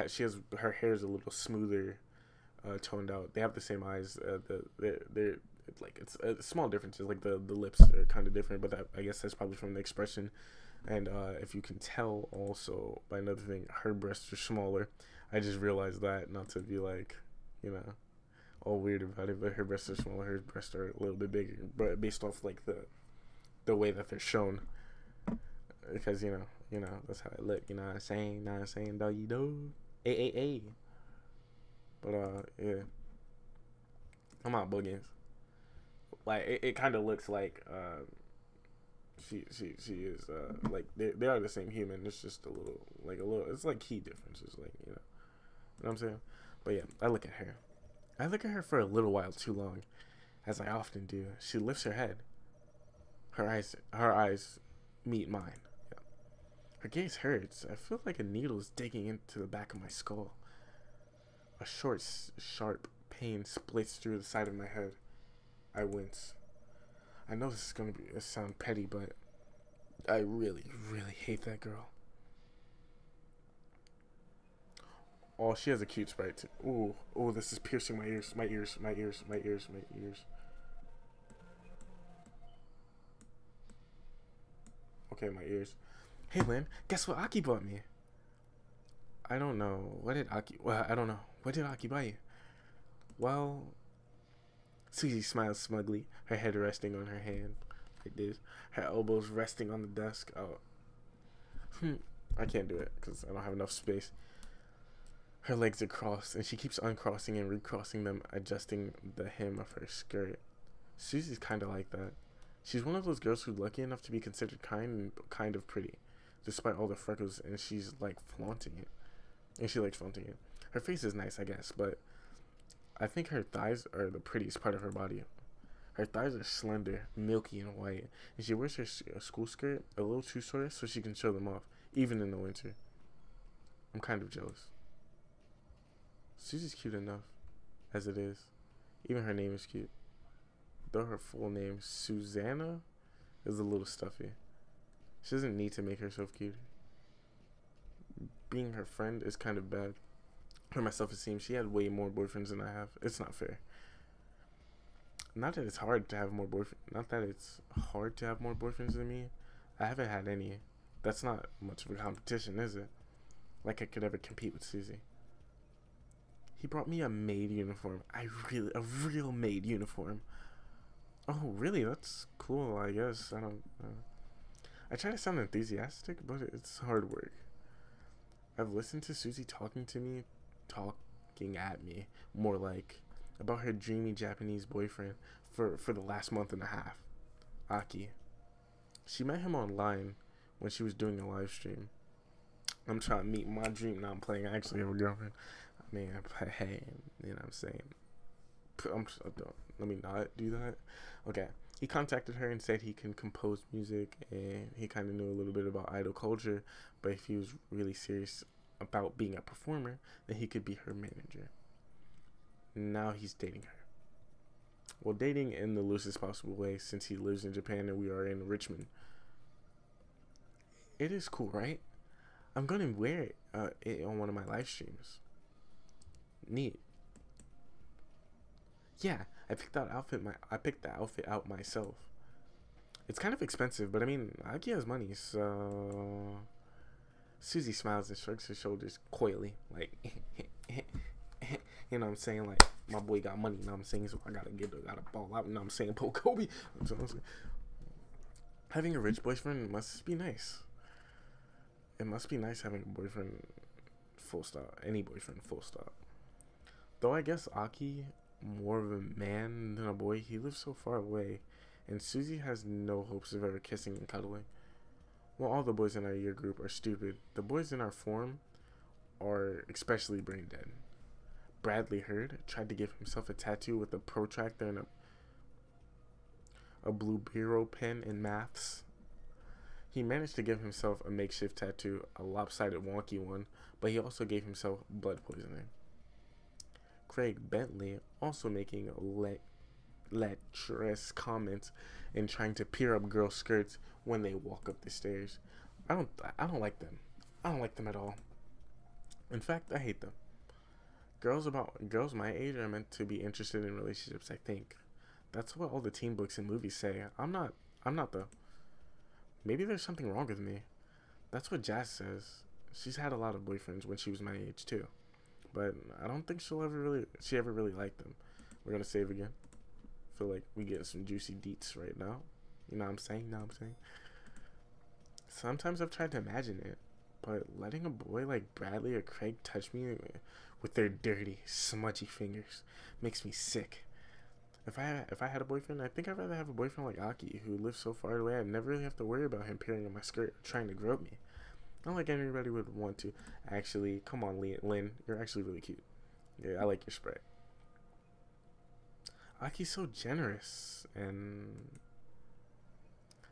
She has her hair is a little smoother, toned out. They have the same eyes. They're like it's small differences. Like the lips are kind of different, but I guess that's probably from the expression. And if you can tell, also by another thing, her breasts are smaller. I just realized that, not to be like, you know, all weird about it, but her breasts are smaller. Her breasts are a little bit bigger, but based off like the way that they're shown, because you know that's how I look. You know what I'm saying, doggy dog, a. But yeah, I'm out boogans. Like it kind of looks like she is like they are the same human. It's just a little it's like key differences, like you know what I'm saying. But yeah, I look at her for a little while too long, as I often do. She lifts her head. Her eyes meet mine. Yeah. Her gaze hurts. I feel like a needle is digging into the back of my skull. A short, sharp pain splits through the side of my head. I wince. I know this is gonna sound petty, but I really, really hate that girl. Oh, she has a cute sprite too. Ooh, this is piercing my ears. Okay, my ears. Hey, Lynne, guess what Aki bought me? I don't know. I don't know. What did Aki buy you? Well, Susie smiles smugly, her head resting on her hand, like this. Her elbows resting on the desk. Oh. I can't do it, because I don't have enough space. Her legs are crossed, and she keeps uncrossing and recrossing them, adjusting the hem of her skirt. Susie's kind of like that. She's one of those girls who's lucky enough to be considered kind of pretty, despite all the freckles, and she's like flaunting it. And she likes flaunting it. Her face is nice, I guess, but I think her thighs are the prettiest part of her body. Her thighs are slender, milky, and white, and she wears her school skirt a little too short so she can show them off, even in the winter. I'm kind of jealous. Susie's cute enough, as it is. Even her name is cute. Though her full name, Susanna, is a little stuffy. She doesn't need to make herself cute. Being her friend is kind of bad. For my self-esteem, she had way more boyfriends than I have. It's not fair. Not that it's hard to have more boyfriends. Not that it's hard to have more boyfriends than me. I haven't had any. That's not much of a competition, is it? Like I could ever compete with Susie. He brought me a maid uniform. A real maid uniform. Oh, really? That's cool, I guess. I don't know. I try to sound enthusiastic, but it's hard work. I've listened to Susie talking at me, more like, about her dreamy Japanese boyfriend for the last month and a half, Aki. She met him online when she was doing a live stream. I'm trying to meet my dream. Now I'm playing. I actually have a girlfriend. I mean, hey, you know what I'm saying? Let me not do that. Okay. He contacted her and said he can compose music, and he kind of knew a little bit about idol culture, but if he was really serious about being a performer, then he could be her manager. Now he's dating her. Well, dating in the loosest possible way, since he lives in Japan and we are in Richmond. It is cool, right? I'm gonna wear it on one of my live streams. Neat. Yeah, I picked the outfit out myself. It's kind of expensive, but I mean, Aki has money, so Susie smiles and shrugs her shoulders coyly, like you know what I'm saying, like my boy got money, you know what I'm saying, so I gotta ball out, you know what I'm saying, Paul Kobe. Having a rich boyfriend must be nice. It must be nice having a boyfriend, full stop. Any boyfriend, full stop. Though I guess Aki, more of a man than a boy, he lives so far away, and Susie has no hopes of ever kissing and cuddling. Well, all the boys in our year group are stupid. The boys in our form are especially brain dead. Bradley Hurd tried to give himself a tattoo with a protractor and a blue biro pen in maths. He managed to give himself a makeshift tattoo, a lopsided wonky one, but he also gave himself blood poisoning. Craig Bentley also making lecherous comments and trying to peer up girls' skirts when they walk up the stairs. I don't like them. I don't like them at all. In fact, I hate them. Girls my age are meant to be interested in relationships, I think. That's what all the teen books and movies say. I'm not though. Maybe there's something wrong with me. That's what Jazz says. She's had a lot of boyfriends when she was my age too. But I don't think she ever really liked them. We're gonna save again. Feel like we get some juicy deets right now. You know what I'm saying? Sometimes I've tried to imagine it, but letting a boy like Bradley or Craig touch me with their dirty, smudgy fingers makes me sick. If I had a boyfriend, I think I'd rather have a boyfriend like Aki, who lives so far away I'd never really have to worry about him peering on my skirt or trying to grope me. Not like anybody would want to. Actually, come on, Lynne, you're actually really cute. Yeah, I like your spray. Aki's so generous, and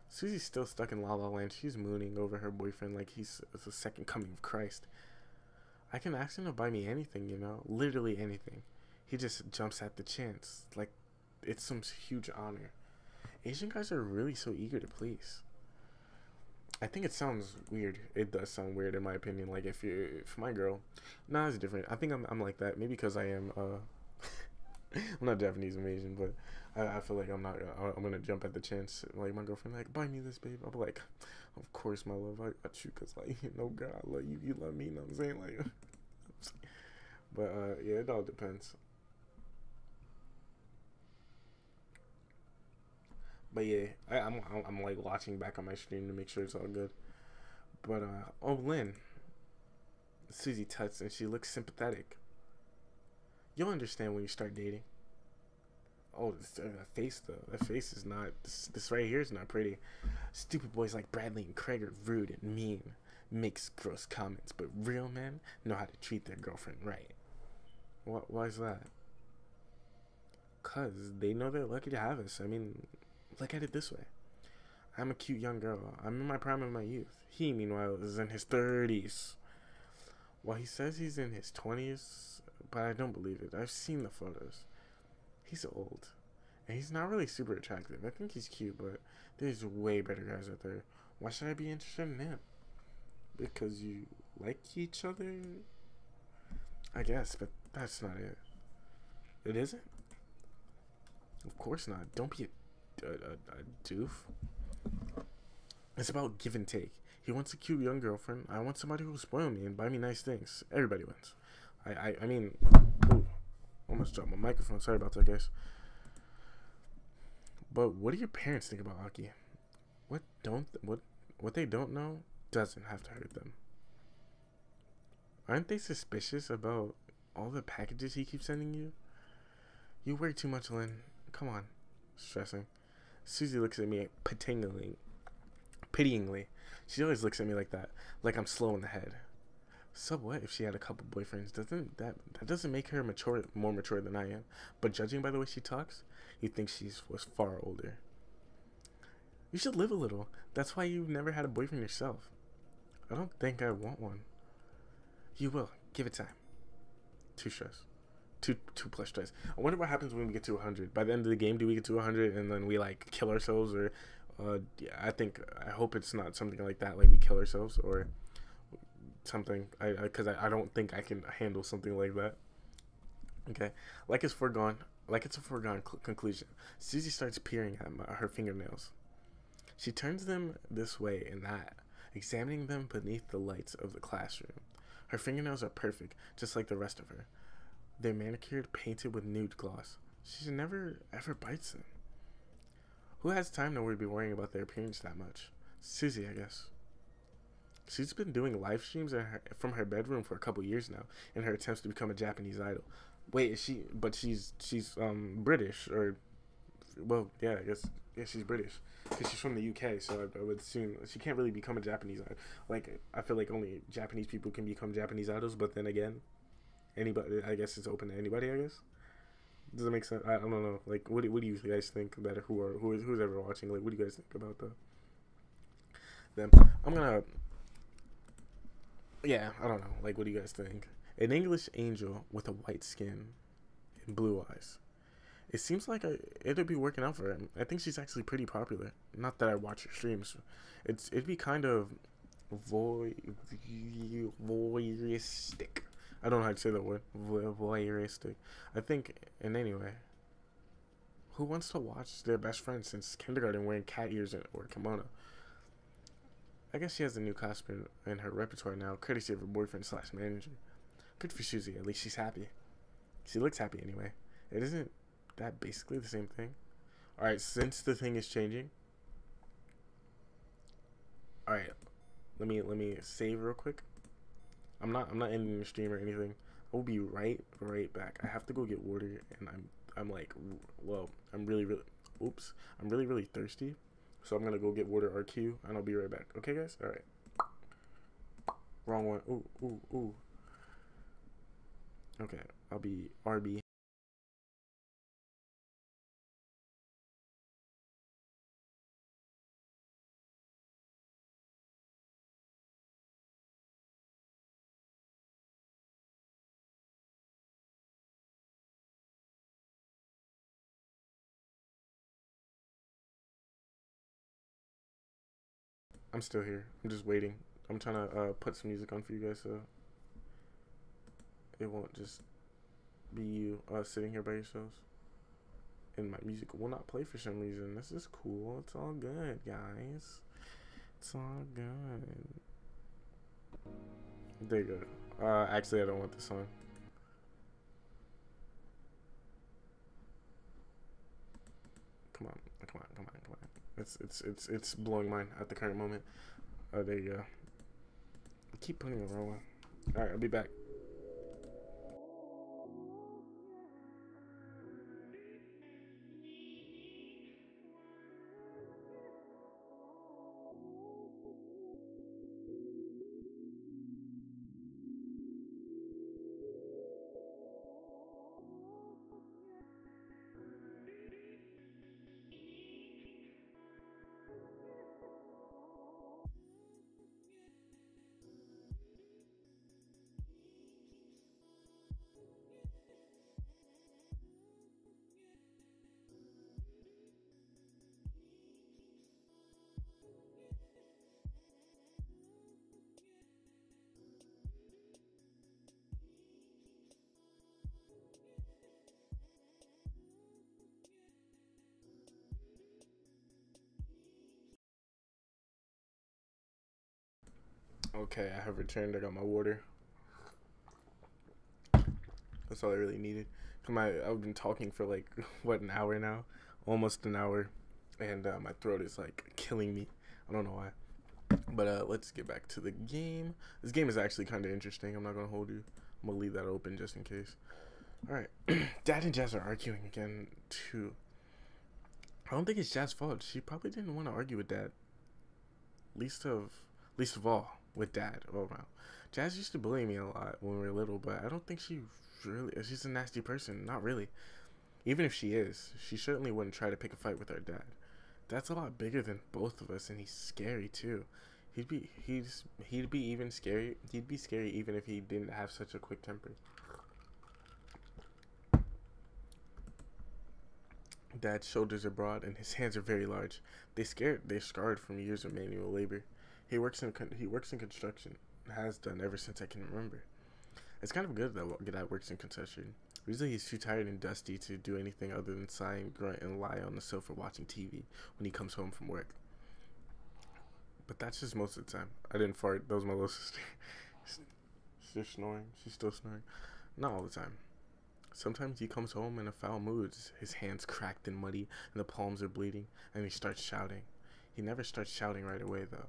Susie's still stuck in La La Land. She's mooning over her boyfriend like he's the second coming of Christ. I can ask him to buy me anything, you know, literally anything. He just jumps at the chance, like it's some huge honor. Asian guys are really so eager to please. I think it sounds weird. It does sound weird in my opinion. Like if my girl, nah, it's different. I think I'm like that. Maybe because I am I'm not Japanese, I'm Asian, but I feel like I'm gonna jump at the chance. Like my girlfriend, like, buy me this, babe. I'm like, of course, my love, I got you, cause like, you know, girl, I love you, you love me. You know what I'm saying? Like, but yeah, it all depends. But yeah, I'm like watching back on my stream to make sure it's all good. But oh, Lynne, Susie tuts and she looks sympathetic. You'll understand when you start dating. Oh, that face though. That face is not. This right here is not pretty. Stupid boys like Bradley and Craig are rude and mean, makes gross comments, but real men know how to treat their girlfriend right. Why is that? 'Cause they know they're lucky to have us. I mean, look at it this way. I'm a cute young girl. I'm in my prime of my youth. He, meanwhile, is in his 30s. Well, he says he's in his 20s, but I don't believe it. I've seen the photos. He's old. And he's not really super attractive. I think he's cute, but there's way better guys out there. Why should I be interested in him? Because you like each other? I guess, but that's not it. It isn't? Of course not. Don't be a doof. It's about give and take. He wants a cute young girlfriend. I want somebody who will spoil me and buy me nice things. Everybody wins. I mean, ooh, almost dropped my microphone. Sorry about that, guys. But what do your parents think about Aki? What they don't know doesn't have to hurt them. Aren't they suspicious about all the packages he keeps sending you? You work too much, Lynne. Come on. Stressing. Susie looks at me pityingly. She always looks at me like that, like I'm slow in the head. So what if she had a couple boyfriends? That doesn't make her more mature than I am. But judging by the way she talks, you'd think she was far older. You should live a little. That's why you've never had a boyfriend yourself. I don't think I want one. You will. Give it time. 2 stress. 2 plus stress. I wonder what happens when we get to 100. By the end of the game, do we get to 100 and then we like kill ourselves, or yeah, I hope it's not something like that, like we kill ourselves or something. Because I don't think I can handle something like that. Okay, like it's a foregone conclusion. Susie starts peering at her fingernails. She turns them this way and that, examining them beneath the lights of the classroom. Her fingernails are perfect, just like the rest of her. They're manicured, painted with nude gloss. She never ever bites them. Who has time to be worrying about their appearance that much? Susie, I guess. She's been doing live streams from her bedroom for a couple years now in her attempts to become a Japanese idol. Wait, is she? But she's British, or well, yeah, I guess she's British because she's from the UK. So I would assume she can't really become a Japanese idol. Like I feel like only Japanese people can become Japanese idols. But then again, anybody, I guess it's open to anybody. I guess. Does that make sense? I don't know. Like, what do you guys think about it? Who's ever watching? Like, what do you guys think about them. I'm gonna. Yeah, I don't know. Like, what do you guys think? An English angel with a white skin and blue eyes. It seems like it'd be working out for her. I think she's actually pretty popular. Not that I watch her streams. It'd be kind of voyeuristic. I don't know how to say that word. Voyeuristic. I think, and anyway, who wants to watch their best friend since kindergarten wearing cat ears or kimono? I guess she has a new costume in her repertoire now, courtesy of her boyfriend / manager. Good for Susie. At least she's happy. She looks happy anyway. It isn't that basically the same thing? Alright, since the thing is changing. Alright. Let me save real quick. I'm not ending the stream or anything. I will be right back. I have to go get water and I'm like, well, I'm really thirsty. So I'm gonna go get water RQ and I'll be right back. Okay guys? Alright. Wrong one. Ooh. Okay, I'll be RB. I'm still here. I'm just waiting. I'm trying to put some music on for you guys so it won't just be you sitting here by yourselves. And my music will not play for some reason. This is cool. It's all good, guys. It's all good. There you go. Actually, I don't want this song. Come on. It's blowing mine at the current moment. Oh, there you go. I keep putting the wrong one. Alright, I'll be back. Okay, I have returned. I got my water. That's all I really needed. I've been talking for like, what, an hour now? Almost an hour. And my throat is like killing me. I don't know why. But let's get back to the game. This game is actually kind of interesting. I'm not going to hold you. I'm going to leave that open just in case. Alright. Dad and Jazz are arguing again, too. I don't think it's Jazz's fault. She probably didn't want to argue with Dad. Least of all with Dad. Oh wow. Jazz used to bully me a lot when we were little, but I don't think she's a nasty person. Not really. Even if she is, she certainly wouldn't try to pick a fight with our dad. Dad's a lot bigger than both of us, and he's scary too. He'd be scary even if he didn't have such a quick temper. Dad's shoulders are broad and his hands are very large. They're scarred from years of manual labor. He works in construction. Has done ever since I can remember. It's kind of good that Dad works in construction. Usually he's too tired and dusty to do anything other than sigh and grunt and lie on the sofa watching TV when he comes home from work. But that's just most of the time. I didn't fart. That was my little sister. She's snoring. She's still snoring. Not all the time. Sometimes he comes home in a foul mood. His hands cracked and muddy and the palms are bleeding, and he starts shouting. He never starts shouting right away though.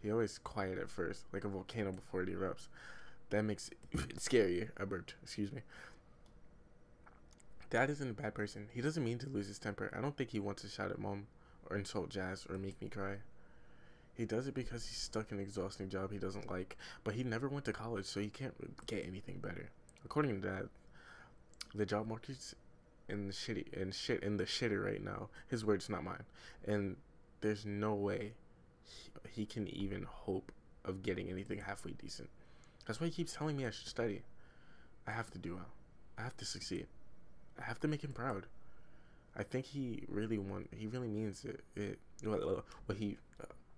He always quiet at first, like a volcano before it erupts. That makes it scarier. I burped. Excuse me. Dad isn't a bad person. He doesn't mean to lose his temper. I don't think he wants to shout at Mom or insult Jazz or make me cry. He does it because he's stuck in an exhausting job he doesn't like, but he never went to college, so he can't get anything better. According to Dad, the job market's in the shitter right now. His words, not mine. And there's no way he can even hope of getting anything halfway decent. That's why he keeps telling me I should study. I have to do well. I have to succeed. I have to make him proud. I think he really means it.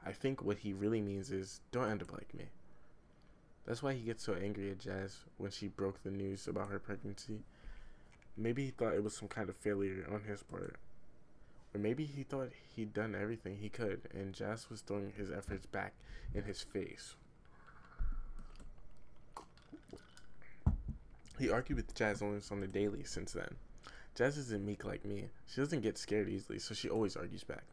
I think what he really means is don't end up like me. That's why he gets so angry at Jazz when she broke the news about her pregnancy. Maybe he thought it was some kind of failure on his part. Or maybe he thought he'd done everything he could and Jazz was throwing his efforts back in his face. He argued with Jazz almost on the daily since then. Jazz isn't meek like me. She doesn't get scared easily, so she always argues back.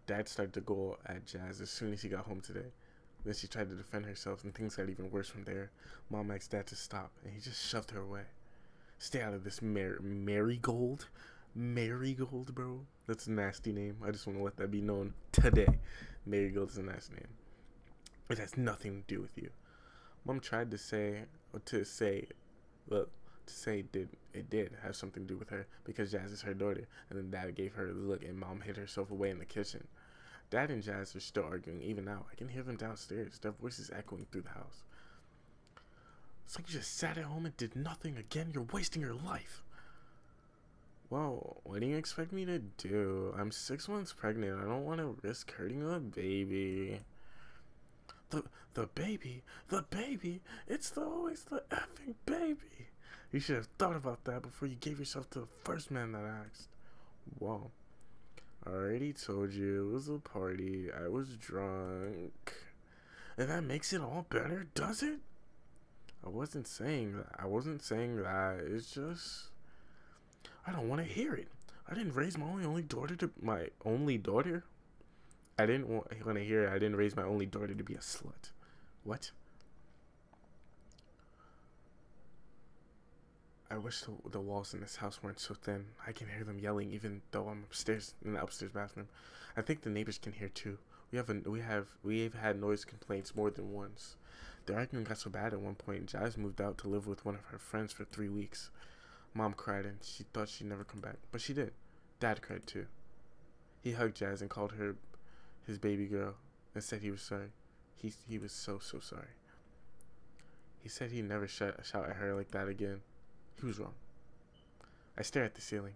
Dad started to go at Jazz as soon as he got home today. Then she tried to defend herself, and things got even worse from there. Mom asked Dad to stop, and he just shoved her away. Stay out of this, Marigold? Marigold, bro? That's a nasty name. I just want to let that be known today. Marigold is a nasty name. It has nothing to do with you. Mom tried to say it did have something to do with her because Jazz is her daughter, and then Dad gave her a look and Mom hid herself away in the kitchen. Dad and Jazz are still arguing even now. I can hear them downstairs, their voices echoing through the house. It's like you just sat at home and did nothing again. You're wasting your life. Well, what do you expect me to do? I'm 6 months pregnant. I don't want to risk hurting the baby. The baby, it's always the effing baby. You should have thought about that before you gave yourself to the first man that asked. Whoa. I already told you it was a party. I was drunk. And that makes it all better, does it? I wasn't saying that. It's just I don't want to hear it. I didn't raise my only daughter to my only daughter. I didn't want to hear it. I didn't raise my only daughter to be a slut. What? I wish the walls in this house weren't so thin. I can hear them yelling even though I'm upstairs in the upstairs bathroom. I think the neighbors can hear too. We've had noise complaints more than once. The argument got so bad at one point, Jazz moved out to live with one of her friends for 3 weeks. Mom cried and she thought she'd never come back, but she did. Dad cried too. He hugged Jazz and called her his baby girl and said he was sorry. He was so sorry. He said he'd never shout at her like that again. He was wrong. I stare at the ceiling.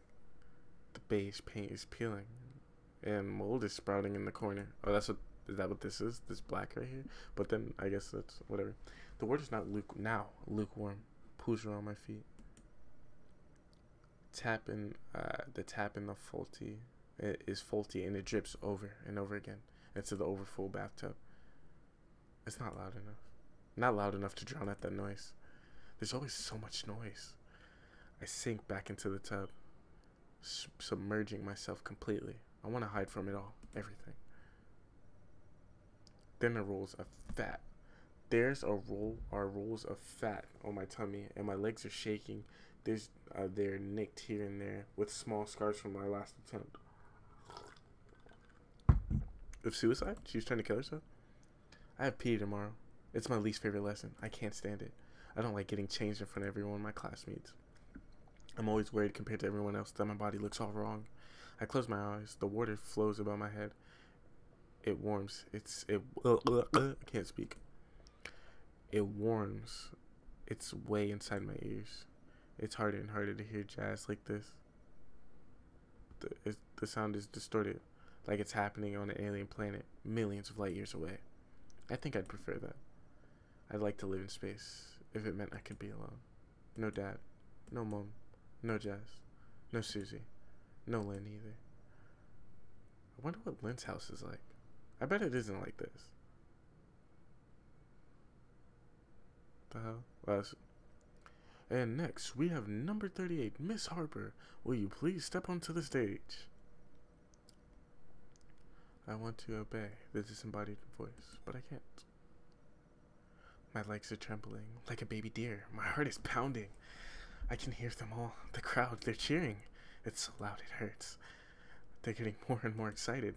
The beige paint is peeling, and mold is sprouting in the corner. Oh, is that what this is? This black right here? But then I guess that's whatever. The water's not lukewarm. Pools are on my feet. The tap in the faulty is faulty, and it drips over and over again into the overfull bathtub. It's not loud enough. Not loud enough to drown out that noise. There's always so much noise. I sink back into the tub, submerging myself completely. I want to hide from it all, everything. Then there rolls of fat. There's rolls of fat on my tummy, and my legs are shaking. They're nicked here and there with small scars from my last attempt. Of suicide? She was trying to kill herself? I have PE tomorrow. It's my least favorite lesson. I can't stand it. I don't like getting changed in front of everyone in my classmates. I'm always worried compared to everyone else that my body looks all wrong. I close my eyes. The water flows above my head. It warms. I can't speak. It warms. It's way inside my ears. It's harder and harder to hear jazz like this. The sound is distorted, like it's happening on an alien planet, millions of light years away. I think I'd prefer that. I'd like to live in space, if it meant I could be alone. No dad, no mom, no Jazz, no Susie, no Lynne either. I wonder what Lynne's house is like. I bet it isn't like this. The hell? Well, and next, we have number 38, Miss Harper. Will you please step onto the stage? I want to obey the disembodied voice, but I can't. My legs are trembling like a baby deer. My heart is pounding. I can hear them all. The crowd, they're cheering. It's so loud it hurts. They're getting more and more excited.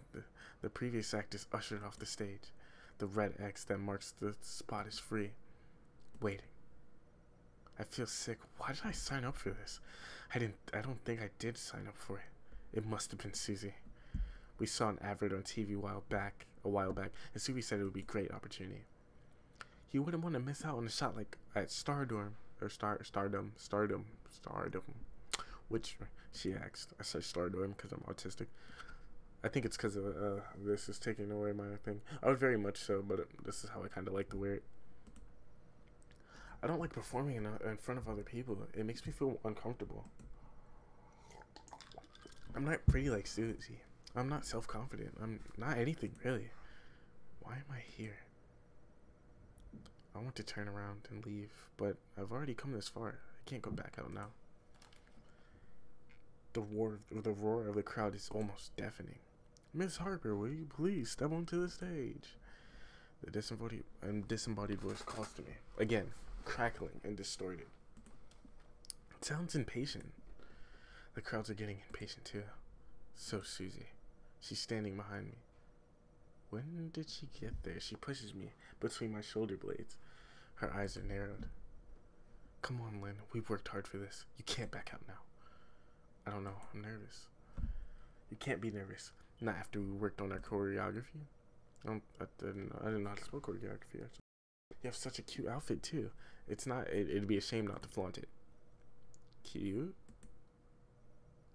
The previous act is ushered off the stage. The red X that marks the spot is free. Waiting. I feel sick. Why did I sign up for this? I don't think I did sign up for it. It must have been Susie. We saw an advert on TV a while back a while back, and Subi said it would be a great opportunity. He wouldn't want to miss out on a shot like at Stardom, which she asked. I said Stardom because I'm autistic. I think it's because of this is taking away my thing. I would very much so, but this is how I kind of like to wear it. I don't like performing in front of other people. It makes me feel uncomfortable. I'm not pretty like Susie. I'm not self-confident. I'm not anything, really. Why am I here? I want to turn around and leave, but I've already come this far. I can't go back out now. The roar of the crowd is almost deafening. Miss Harper, will you please step onto the stage? The disembodied voice calls to me. Again, crackling and distorted. It sounds impatient. The crowds are getting impatient too. So Susie. She's standing behind me. When did she get there? She pushes me between my shoulder blades. Her eyes are narrowed. Come on, Lynne. We've worked hard for this. You can't back out now. I don't know. I'm nervous. You can't be nervous. Not after we worked on our choreography. I didn't know how to spell choreography. Actually. You have such a cute outfit too. It'd be a shame not to flaunt it. Cute?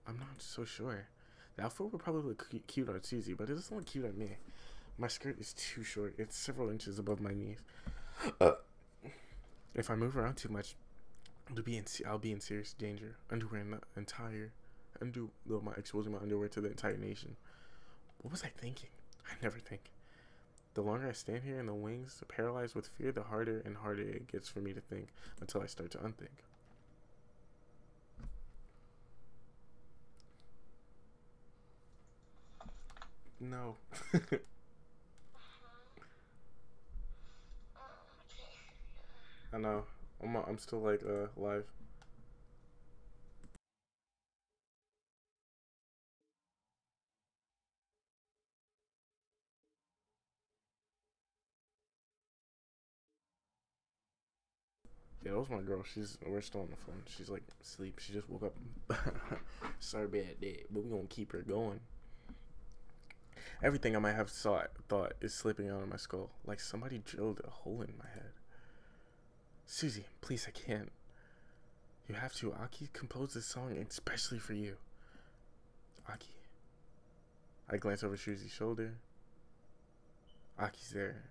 I'm not so sure. The outfit would probably look cute on Susie, but it doesn't look cute on me. My skirt is too short. It's several inches above my knees. If I move around too much, I'll be in serious danger. Exposing my underwear to the entire nation. What was I thinking? I never think. The longer I stand here in the wings, paralyzed with fear, the harder and harder it gets for me to think until I start to unthink. No. I know. I'm still like live. Yeah, that was my girl. We're still on the phone. She's like asleep. She just woke up. Sorry about that, but we're gonna keep her going. Everything I might have thought is slipping out of my skull, like somebody drilled a hole in my head. Susie, please, I can't. You have to. Aki composed this song especially for you. Aki. I glance over Susie's shoulder. Aki's there.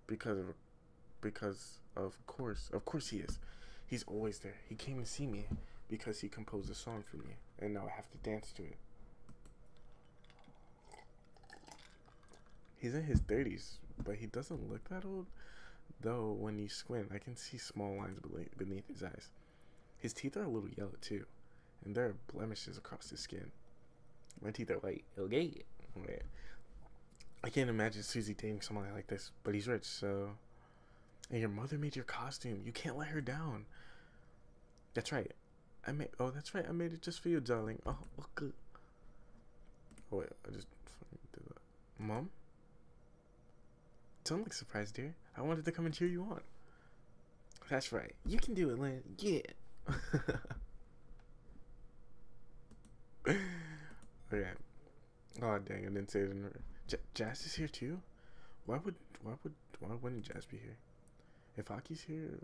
Because of course he is. He's always there. He came to see me because he composed a song for me, and now I have to dance to it. He's in his 30s, but he doesn't look that old. Though when you squint, I can see small lines beneath his eyes. His teeth are a little yellow too, and there are blemishes across his skin. My teeth are white. Okay. I can't imagine Susie dating someone like this, but he's rich, so. And your mother made your costume. You can't let her down. That's right. That's right. I made it just for you, darling. Oh, okay. Oh wait, I just fucking did that. Mom? Don't look surprised, dear. I wanted to come and cheer you on. That's right. You can do it, Lynne. Yeah. Okay. Oh dang! I didn't say it in her. Jazz is here too. Why wouldn't Jazz be here? If Aki's here,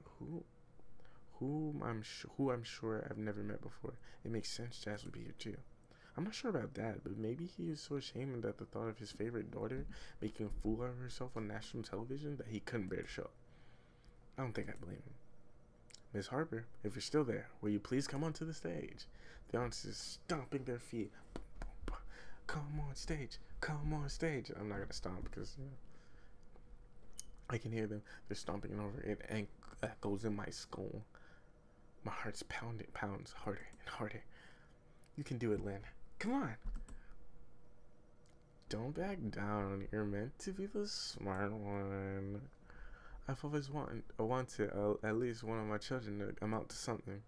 who I'm sure I've never met before. It makes sense Jazz would be here too. I'm not sure about that, but maybe he is so ashamed at the thought of his favorite daughter making a fool of herself on national television that he couldn't bear to show up. I don't think I blame him. Miss Harper, if you're still there, will you please come onto the stage? The audience is stomping their feet. Come on stage. Come on stage. I'm not going to stomp because, I can hear them. They're stomping over it and echoes in my skull. My heart's pounds harder and harder. You can do it, Lynne. Come on. Don't back down. You're meant to be the smart one. I've always wanted at least one of my children to amount to something.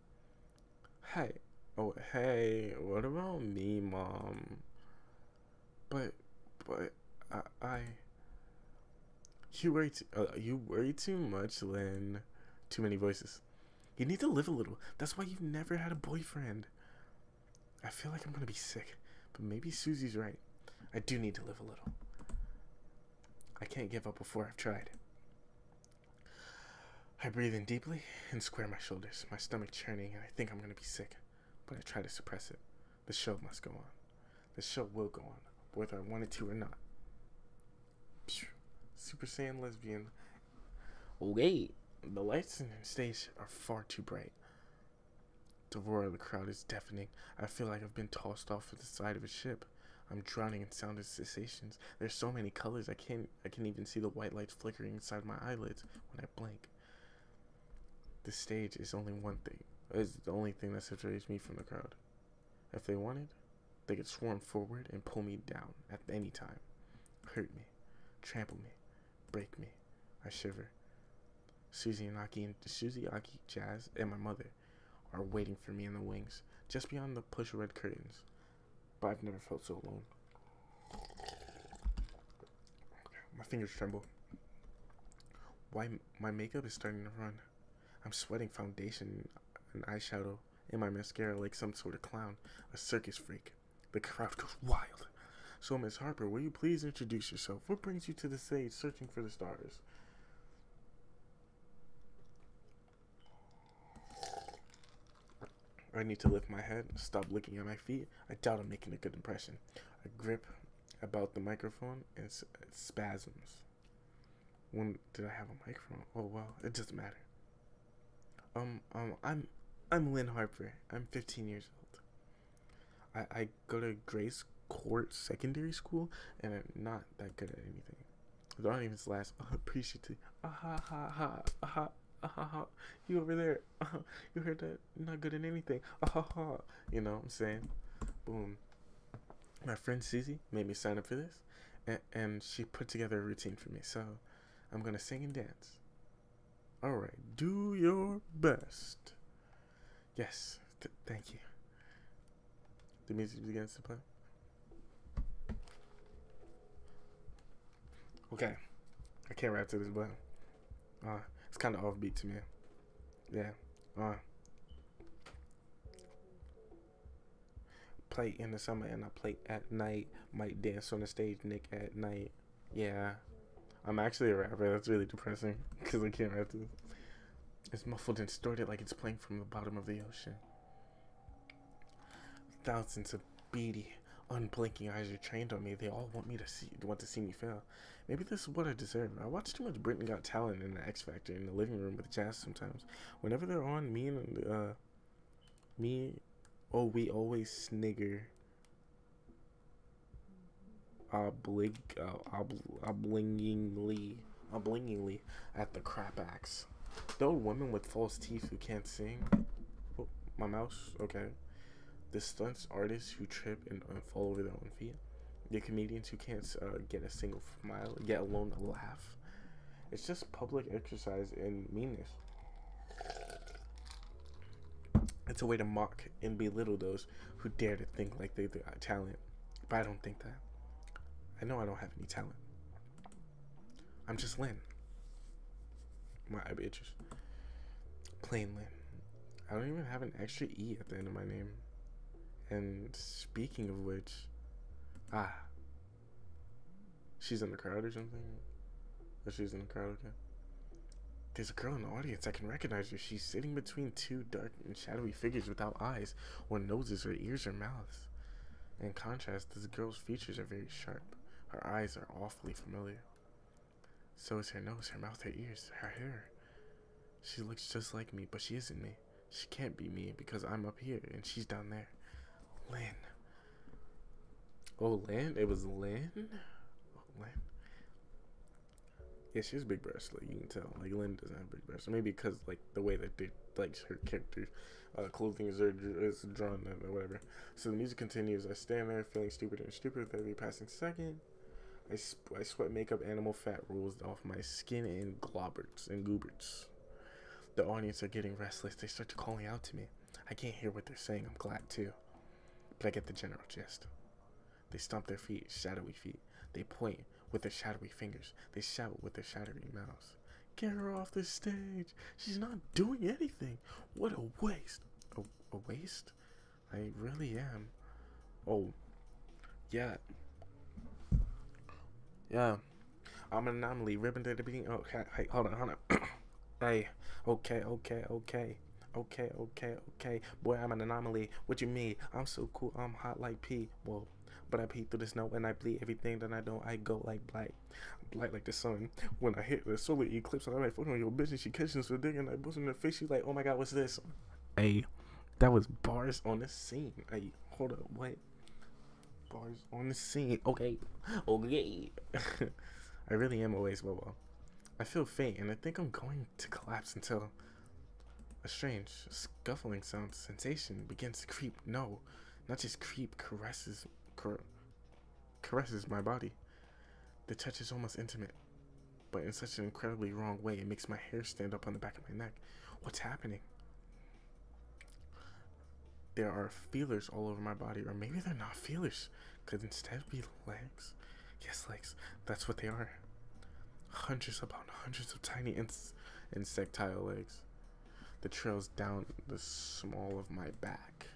Hey. Oh, hey. What about me, Mom? But you worry too much, Lynne. Too many voices. You need to live a little. That's why you've never had a boyfriend. I feel like I'm gonna be sick, but maybe Susie's right. I do need to live a little. I can't give up before I've tried. I breathe in deeply and square my shoulders, my stomach churning, and I think I'm going to be sick. But I try to suppress it. The show must go on. The show will go on, whether I want it to or not. Super Saiyan lesbian. Wait, the lights in the stage are far too bright. The roar of the crowd is deafening. I feel like I've been tossed off of the side of a ship. I'm drowning in sound and sensations. There's so many colors I can even see the white lights flickering inside my eyelids when I blink. The stage is only one thing. It's the only thing that separates me from the crowd. If they wanted, they could swarm forward and pull me down at any time. Hurt me, trample me, break me. I shiver. Susie, Aki, Jazz, and my mother are waiting for me in the wings, just beyond the push red curtains. But I've never felt so alone. My fingers tremble. Why my makeup is starting to run. I'm sweating foundation and eyeshadow in my mascara like some sort of clown, a circus freak. The crowd goes wild. So, Miss Harper, will you please introduce yourself? What brings you to the stage searching for the stars? I need to lift my head, stop looking at my feet. I doubt I'm making a good impression. I grip about the microphone and it spasms. When did I have a microphone? Oh well, it doesn't matter. I'm Lynne Harper. I'm 15 years old. I go to Grace Court Secondary School and I'm not that good at anything. I don't even slash appreciative. Ha ha ha ha. You over there, you heard that? Not good at anything. You know what I'm saying? Boom. My friend Susie made me sign up for this, and she put together a routine for me. So I'm gonna sing and dance. All right, do your best. Yes, thank you. The music begins to play. Okay, I can't rap to this, but it's kind of offbeat to me. Yeah. Play in the summer and I play at night. Might dance on the stage, Nick, at night. Yeah. I'm actually a rapper. That's really depressing because I can't rap to this. It's muffled and distorted like it's playing from the bottom of the ocean. Thousands of beady, unblinking eyes are trained on me. They all want to see me fail. Maybe this is what I deserve. I watch too much Britain Got Talent and the X Factor in the living room with Jazz sometimes. Whenever they're on, we always snigger oblingingly at the crap acts. The old women with false teeth who can't sing. Oh, my mouse. Okay. The stunts artists who trip and fall over their own feet. The comedians who can't get a single smile, get alone a laugh. It's just public exercise in meanness. It's a way to mock and belittle those who dare to think like they got talent. But I don't think that. I know I don't have any talent. I'm just Lynne. My eye itches. Plain Lynne. I don't even have an extra E at the end of my name. And speaking of which, she's in the crowd or something? Oh, she's in the crowd, okay. There's a girl in the audience. I can recognize her. She's sitting between two dark and shadowy figures without eyes, or noses, or ears, or mouths. In contrast, this girl's features are very sharp. Her eyes are awfully familiar. So is her nose, her mouth, her ears, her hair. She looks just like me, but she isn't me. She can't be me because I'm up here and she's down there. Lynne. Oh, Lynne? It was Lynne? Oh, Lynne. Yeah, she has big breasts, like, you can tell. Like, Lynne doesn't have big breasts. Or maybe because, like, the way that they, like, her character's clothing is drawn or whatever. So the music continues. I stand there feeling stupid and stupid with every passing second. I sweat makeup, animal fat rolls off my skin in globberts and gooberts. The audience are getting restless. They start to calling out to me. I can't hear what they're saying. I'm glad, too. But I get the general gist. They stomp their feet, shadowy feet. They point with their shadowy fingers. They shout with their shadowy mouths. Get her off the stage. She's not doing anything. What a waste. A waste? I really am. Oh, yeah. Yeah. I'm an anomaly. Ribbon to the beating. Okay, hey, hold on. Hey, okay. Boy, I'm an anomaly. What you mean? I'm so cool. I'm hot like pee. Whoa. But I pee through the snow and I bleed everything that I don't. I go like blight. Blight like the sun. When I hit the solar eclipse, I'm like, fuck on your bitch and she catches for dick and I boost in her face. She's like, oh my god, what's this? Hey, that was bars on the scene. Hey, hold up, what? Bars on the scene. Okay. I really am a waste bubble. I feel faint and I think I'm going to collapse until a strange, scuffling sound sensation begins to creep. No, not just creep, caresses my body. The touch is almost intimate, but in such an incredibly wrong way. It makes my hair stand up on the back of my neck. What's happening? There are feelers all over my body, or maybe they're not feelers. Could instead be legs. Yes, legs. That's what they are. Hundreds upon hundreds of tiny insectile legs. The trails down the small of my back.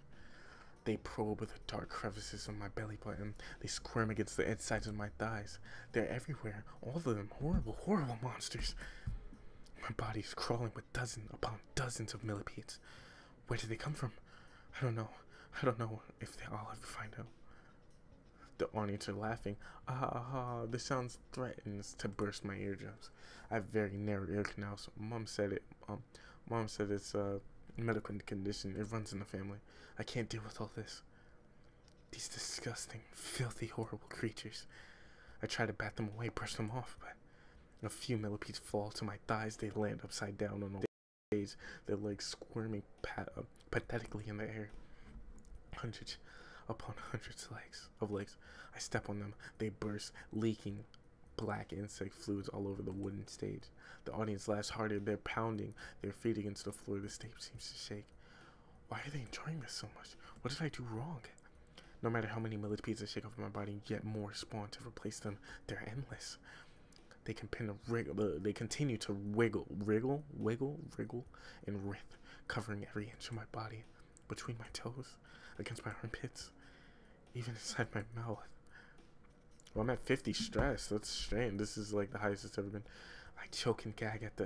They probe the dark crevices of my belly button. They squirm against the insides of my thighs. They're everywhere. All of them horrible, horrible monsters. My body's crawling with dozens upon dozens of millipedes. Where did they come from? I don't know. I don't know if I'll ever find out. The audience are laughing. The sound threatens to burst my eardrums. I have very narrow ear canals. Mom said it. Mom said it's a medical condition. It runs in the family. I can't deal with all this. These disgusting, filthy, horrible creatures. I try to bat them away, brush them off, but a few millipedes fall to my thighs. They land upside down on the stage, their legs squirming pathetically in the air. Hundreds upon hundreds of legs. I step on them. They burst, leaking black insect fluids all over the wooden stage. The audience laughs harder. They're pounding their feet against the floor. The stage seems to shake. Why are they enjoying this so much? What did I do wrong? No matter how many millipedes I shake off my body, yet more spawn to replace them. They're endless. They continue to wriggle, and writhe, covering every inch of my body, between my toes, against my armpits, even inside my mouth. Well, I'm at 50 stress. That's strange. This is like the highest it's ever been. I choke and gag at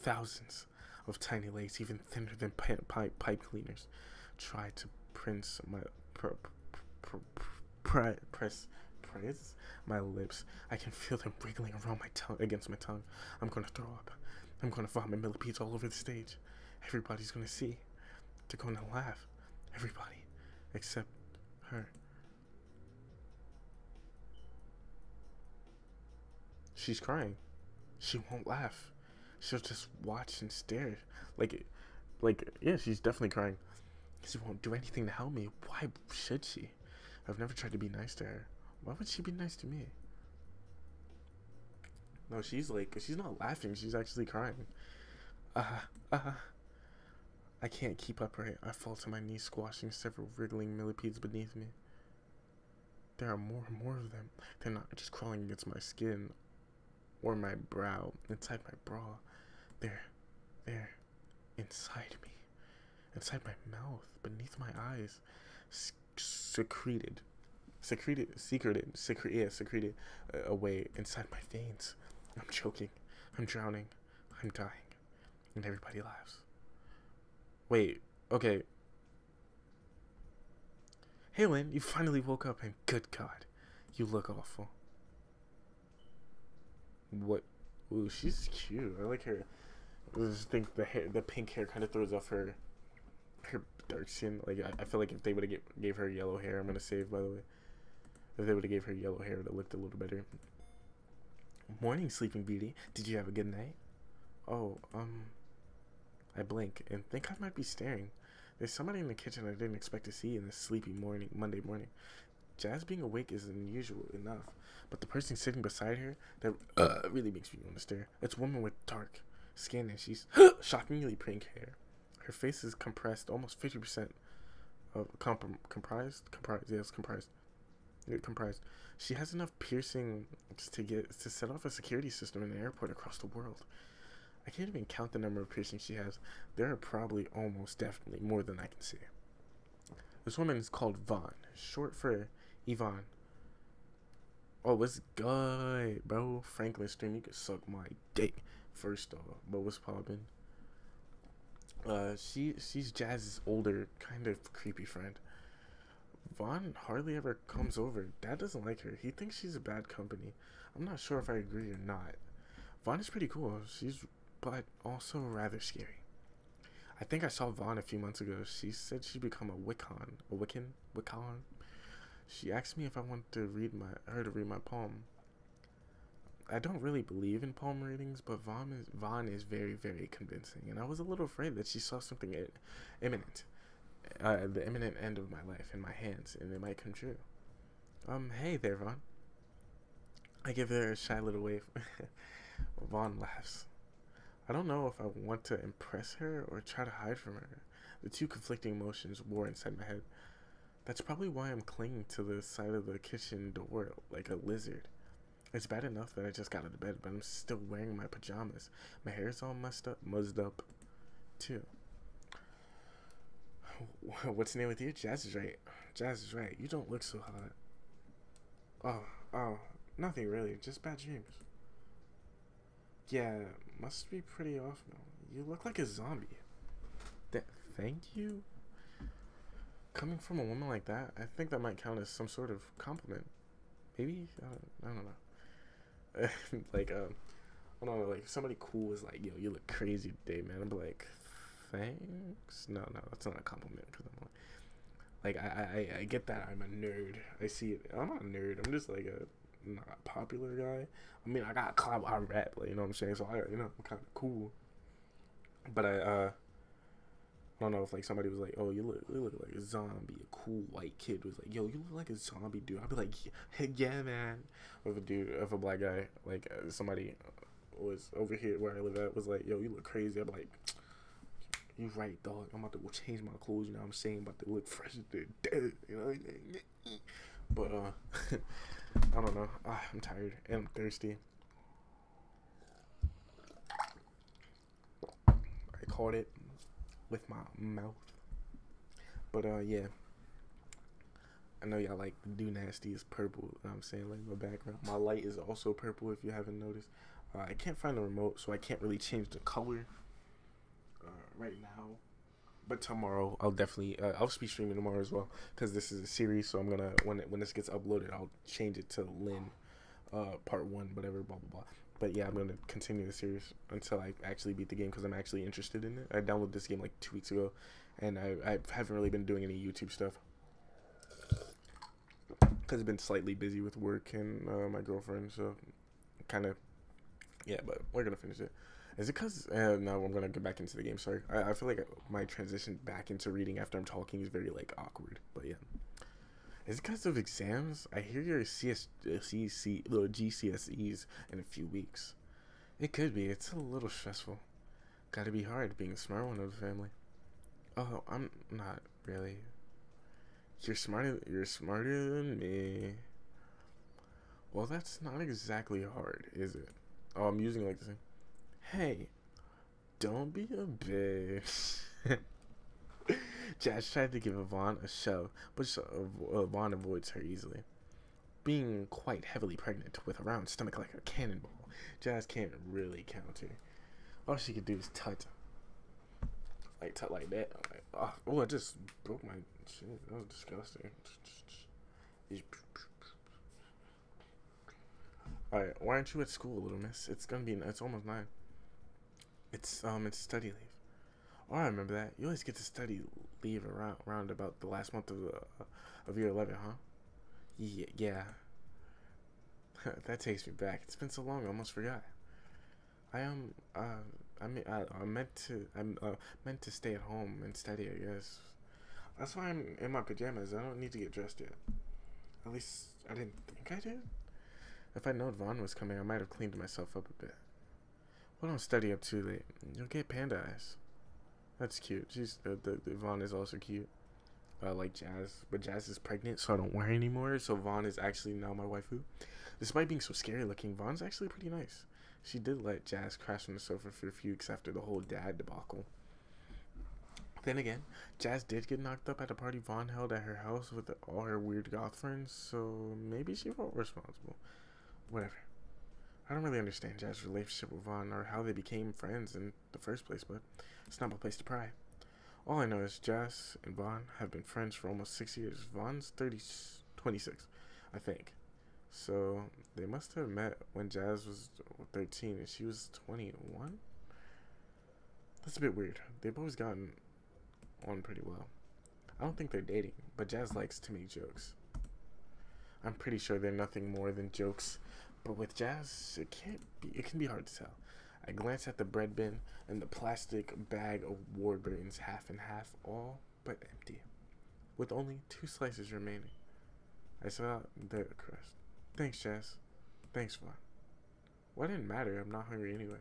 thousands of tiny legs, even thinner than pipe cleaners. Try to press my lips. I can feel them wriggling around my tongue, against my tongue. I'm gonna throw up. I'm gonna vomit millipedes all over the stage. Everybody's gonna see. They're gonna laugh. Everybody, except her. She's crying. She won't laugh. She'll just watch and stare. Yeah, she's definitely crying. She won't do anything to help me. Why should she? I've never tried to be nice to her. Why would she be nice to me? No, she's not laughing. She's actually crying. I can't keep upright. I fall to my knees, squashing several wriggling millipedes beneath me. There are more and more of them. They're not just crawling against my skin or my brow, inside my bra. They're inside me, inside my mouth, beneath my eyes, secreted away inside my veins. I'm choking, I'm drowning, I'm dying, and everybody laughs. Wait, okay. Hey Lynne, you finally woke up and good God, you look awful. What? Ooh, she's cute. I like her. I just think the pink hair kind of throws off her dark skin. Like I feel like if they would have gave her yellow hair, I'm gonna save by the way. If they would have gave her yellow hair, it would looked a little better. Morning, Sleeping Beauty. Did you have a good night? Oh, I blink and think I might be staring. There's somebody in the kitchen I didn't expect to see in this sleepy Monday morning. Jazz being awake is unusual enough, but the person sitting beside her, that really makes me want to stare. It's a woman with dark skin and she's shockingly pink hair. Her face is compressed, almost 50% of comprised. She has enough piercing to set off a security system in an airport across the world. I can't even count the number of piercings she has. There are probably almost definitely more than I can see. This woman is called Vaughn, short for Yvonne. Oh, what's good, bro? Franklin stream, you can suck my dick. First off, but what's poppin'? She's Jazz's older, kind of creepy friend. Vaughn hardly ever comes over. Dad doesn't like her. He thinks she's a bad company. I'm not sure if I agree or not. Vaughn is pretty cool. But also rather scary. I think I saw Vaughn a few months ago. She said she'd become a Wiccan. She asked me if I wanted to read her to read my palm. I don't really believe in palm readings, but Vaughn is very, very convincing, and I was a little afraid that she saw something imminent, the imminent end of my life in my hands, and it might come true. Hey there, Vaughn. I give her a shy little wave. Vaughn laughs. I don't know if I want to impress her or try to hide from her. The two conflicting emotions war inside my head. That's probably why I'm clinging to the side of the kitchen door like a lizard. It's bad enough that I just got out of bed, but I'm still wearing my pajamas. My hair's all muzzed up, too. What's new with you? Jazz is right. Jazz is right. You don't look so hot. Oh, nothing really. Just bad dreams. Yeah, must be pretty off now. You look like a zombie. Thank you? Coming from a woman like that, I think that might count as some sort of compliment. Maybe? I don't know. Like, I don't know, like, if somebody cool was like, yo, you look crazy today, man. I'm like, thanks? No, that's not a compliment, because I'm like, I get that I'm a nerd. I see it. I'm not a nerd. I'm just, like, not a popular guy. I mean, I got clout, I rap, like, you know what I'm saying? So, I'm kind of cool. But I don't know if like somebody was like, oh, you look like a zombie. A cool white kid was like, yo, you look like a zombie, dude. I'd be like, yeah, man. Or if a black guy, like somebody was over here where I live at, was like, yo, you look crazy. I'd be like, you right, dog. I'm about to go change my clothes. You know what I'm saying? About to look fresh as the dead. You know. But I don't know. I'm tired and I'm thirsty. I caught it with my mouth. But yeah, I know y'all like the Do Nasty is purple. You know what I'm saying, like my background. My light is also purple if you haven't noticed. I can't find the remote, so I can't really change the color right now. But tomorrow I'll definitely I'll be streaming tomorrow as well, because this is a series. So I'm gonna when this gets uploaded, I'll change it to Lynne part 1, whatever, blah blah blah. But yeah, I'm going to continue the series until I actually beat the game, because I'm actually interested in it. I downloaded this game like 2 weeks ago, and I haven't really been doing any YouTube stuff, because I've been slightly busy with work and my girlfriend, so kind of, yeah, but we're going to finish it. Is it because, no, I'm going to get back into the game, sorry. I feel like my transition back into reading after I'm talking is very, like, awkward, but yeah. Is it because of exams? I hear your GCSEs in a few weeks. It could be. It's a little stressful. Gotta be hard being the smart one of the family. Oh, I'm not really. You're smarter than me. Well, that's not exactly hard, is it? Oh, I'm using like this thing. Hey, don't be a bitch. Jazz tried to give Vaughn a shove, but Vaughn avoids her easily. Being quite heavily pregnant with a round stomach like a cannonball, Jazz can't really counter. All she could do is tut. Like that. Like, oh, I just broke my shit. That was disgusting. Alright, why aren't you at school, little miss? It's almost 9. It's study leave. Oh, I remember that. You always get to study leave around about the last month of year 11, huh? Yeah. That takes me back. It's been so long, I almost forgot. I'm meant to stay at home and study, I guess. That's why I'm in my pajamas. I don't need to get dressed yet. At least I didn't think I did. If I'd known Vaughn was coming, I might have cleaned myself up a bit. Well, don't study up too late. You'll get panda eyes. That's cute. She's the Vaughn is also cute. Like Jazz, but Jazz is pregnant, so I don't wear anymore. So Vaughn is actually now my waifu. Despite being so scary looking, Vaughn's actually pretty nice. She did let Jazz crash on the sofa for a few weeks after the whole dad debacle. Then again, Jazz did get knocked up at a party Vaughn held at her house with all her weird goth friends, so maybe she felt responsible. Whatever. I don't really understand Jazz's relationship with Vaughn or how they became friends in the first place, but it's not my place to pry. All I know is Jazz and Vaughn have been friends for almost 6 years. Vaughn's 26, I think. So they must have met when Jazz was 13 and she was 21? That's a bit weird. They've always gotten on pretty well. I don't think they're dating, but Jazz likes to make jokes. I'm pretty sure they're nothing more than jokes, but with Jazz, it can be hard to tell. I glance at the bread bin and the plastic bag of Warburton's half and half, all but empty, with only 2 slices remaining. I saw the crust. Thanks, Jazz. Thanks, Vaughn. What didn't matter? I'm not hungry anyway.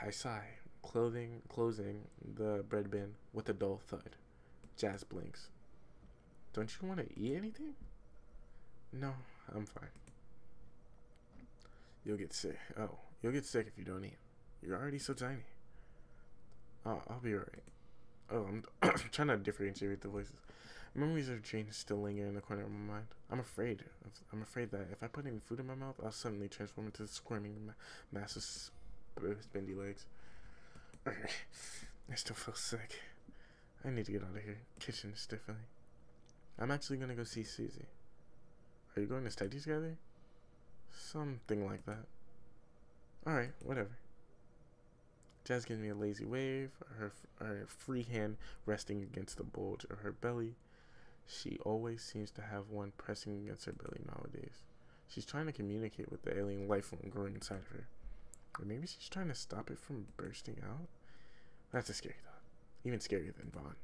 I sigh, closing the bread bin with a dull thud. Jazz blinks. Don't you want to eat anything? No, I'm fine. You'll get sick. Oh, you'll get sick if you don't eat. You're already so tiny. Oh, I'll be alright. Oh, I'm trying to differentiate the voices. Memories of Jane still linger in the corner of my mind. I'm afraid that if I put any food in my mouth, I'll suddenly transform into a squirming mass of spindly legs. I still feel sick. I need to get out of here. Kitchen is stiffening. I'm actually gonna go see Susie. Are you going to study together? Something like that. Alright, whatever. Jazz gives me a lazy wave, her free hand resting against the bulge of her belly. She always seems to have one pressing against her belly nowadays. She's trying to communicate with the alien life form growing inside of her. Or maybe she's trying to stop it from bursting out? That's a scary thought. Even scarier than Vaughn.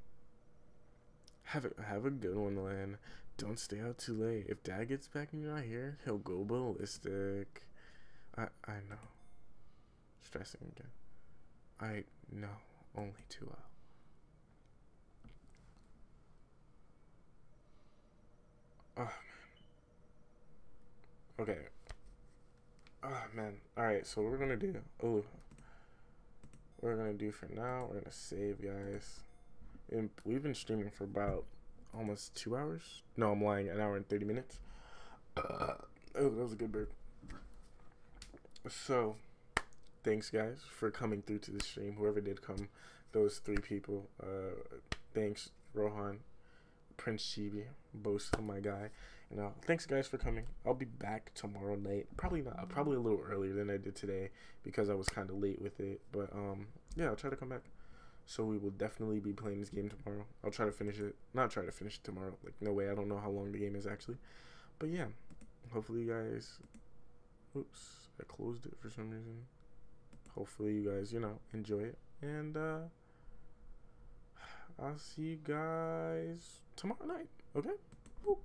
Have a good one, Lynne. Don't stay out too late. If Dad gets back and you're not here, he'll go ballistic. I know. Stressing again. I know only too well. Oh, man. Okay. Oh, man. Alright, so what we're gonna do. What we're gonna do for now, we're gonna save, guys. And we've been streaming for about almost 2 hours. No, I'm lying. 1 hour and 30 minutes. Oh, that was a good burp. So, thanks, guys, for coming through to the stream. Whoever did come, those 3 people. Thanks, Rohan, Prince Chibi, Bosa, my guy. Thanks, guys, for coming. I'll be back tomorrow night. Probably a little earlier than I did today because I was kind of late with it. But yeah, I'll try to come back. So we will definitely be playing this game tomorrow. I'll try to finish it. Not try to finish it tomorrow. Like, no way. I don't know how long the game is actually. But yeah, hopefully you guys. Oops, I closed it for some reason. Hopefully you guys, enjoy it. And I'll see you guys tomorrow night. Okay? Boop.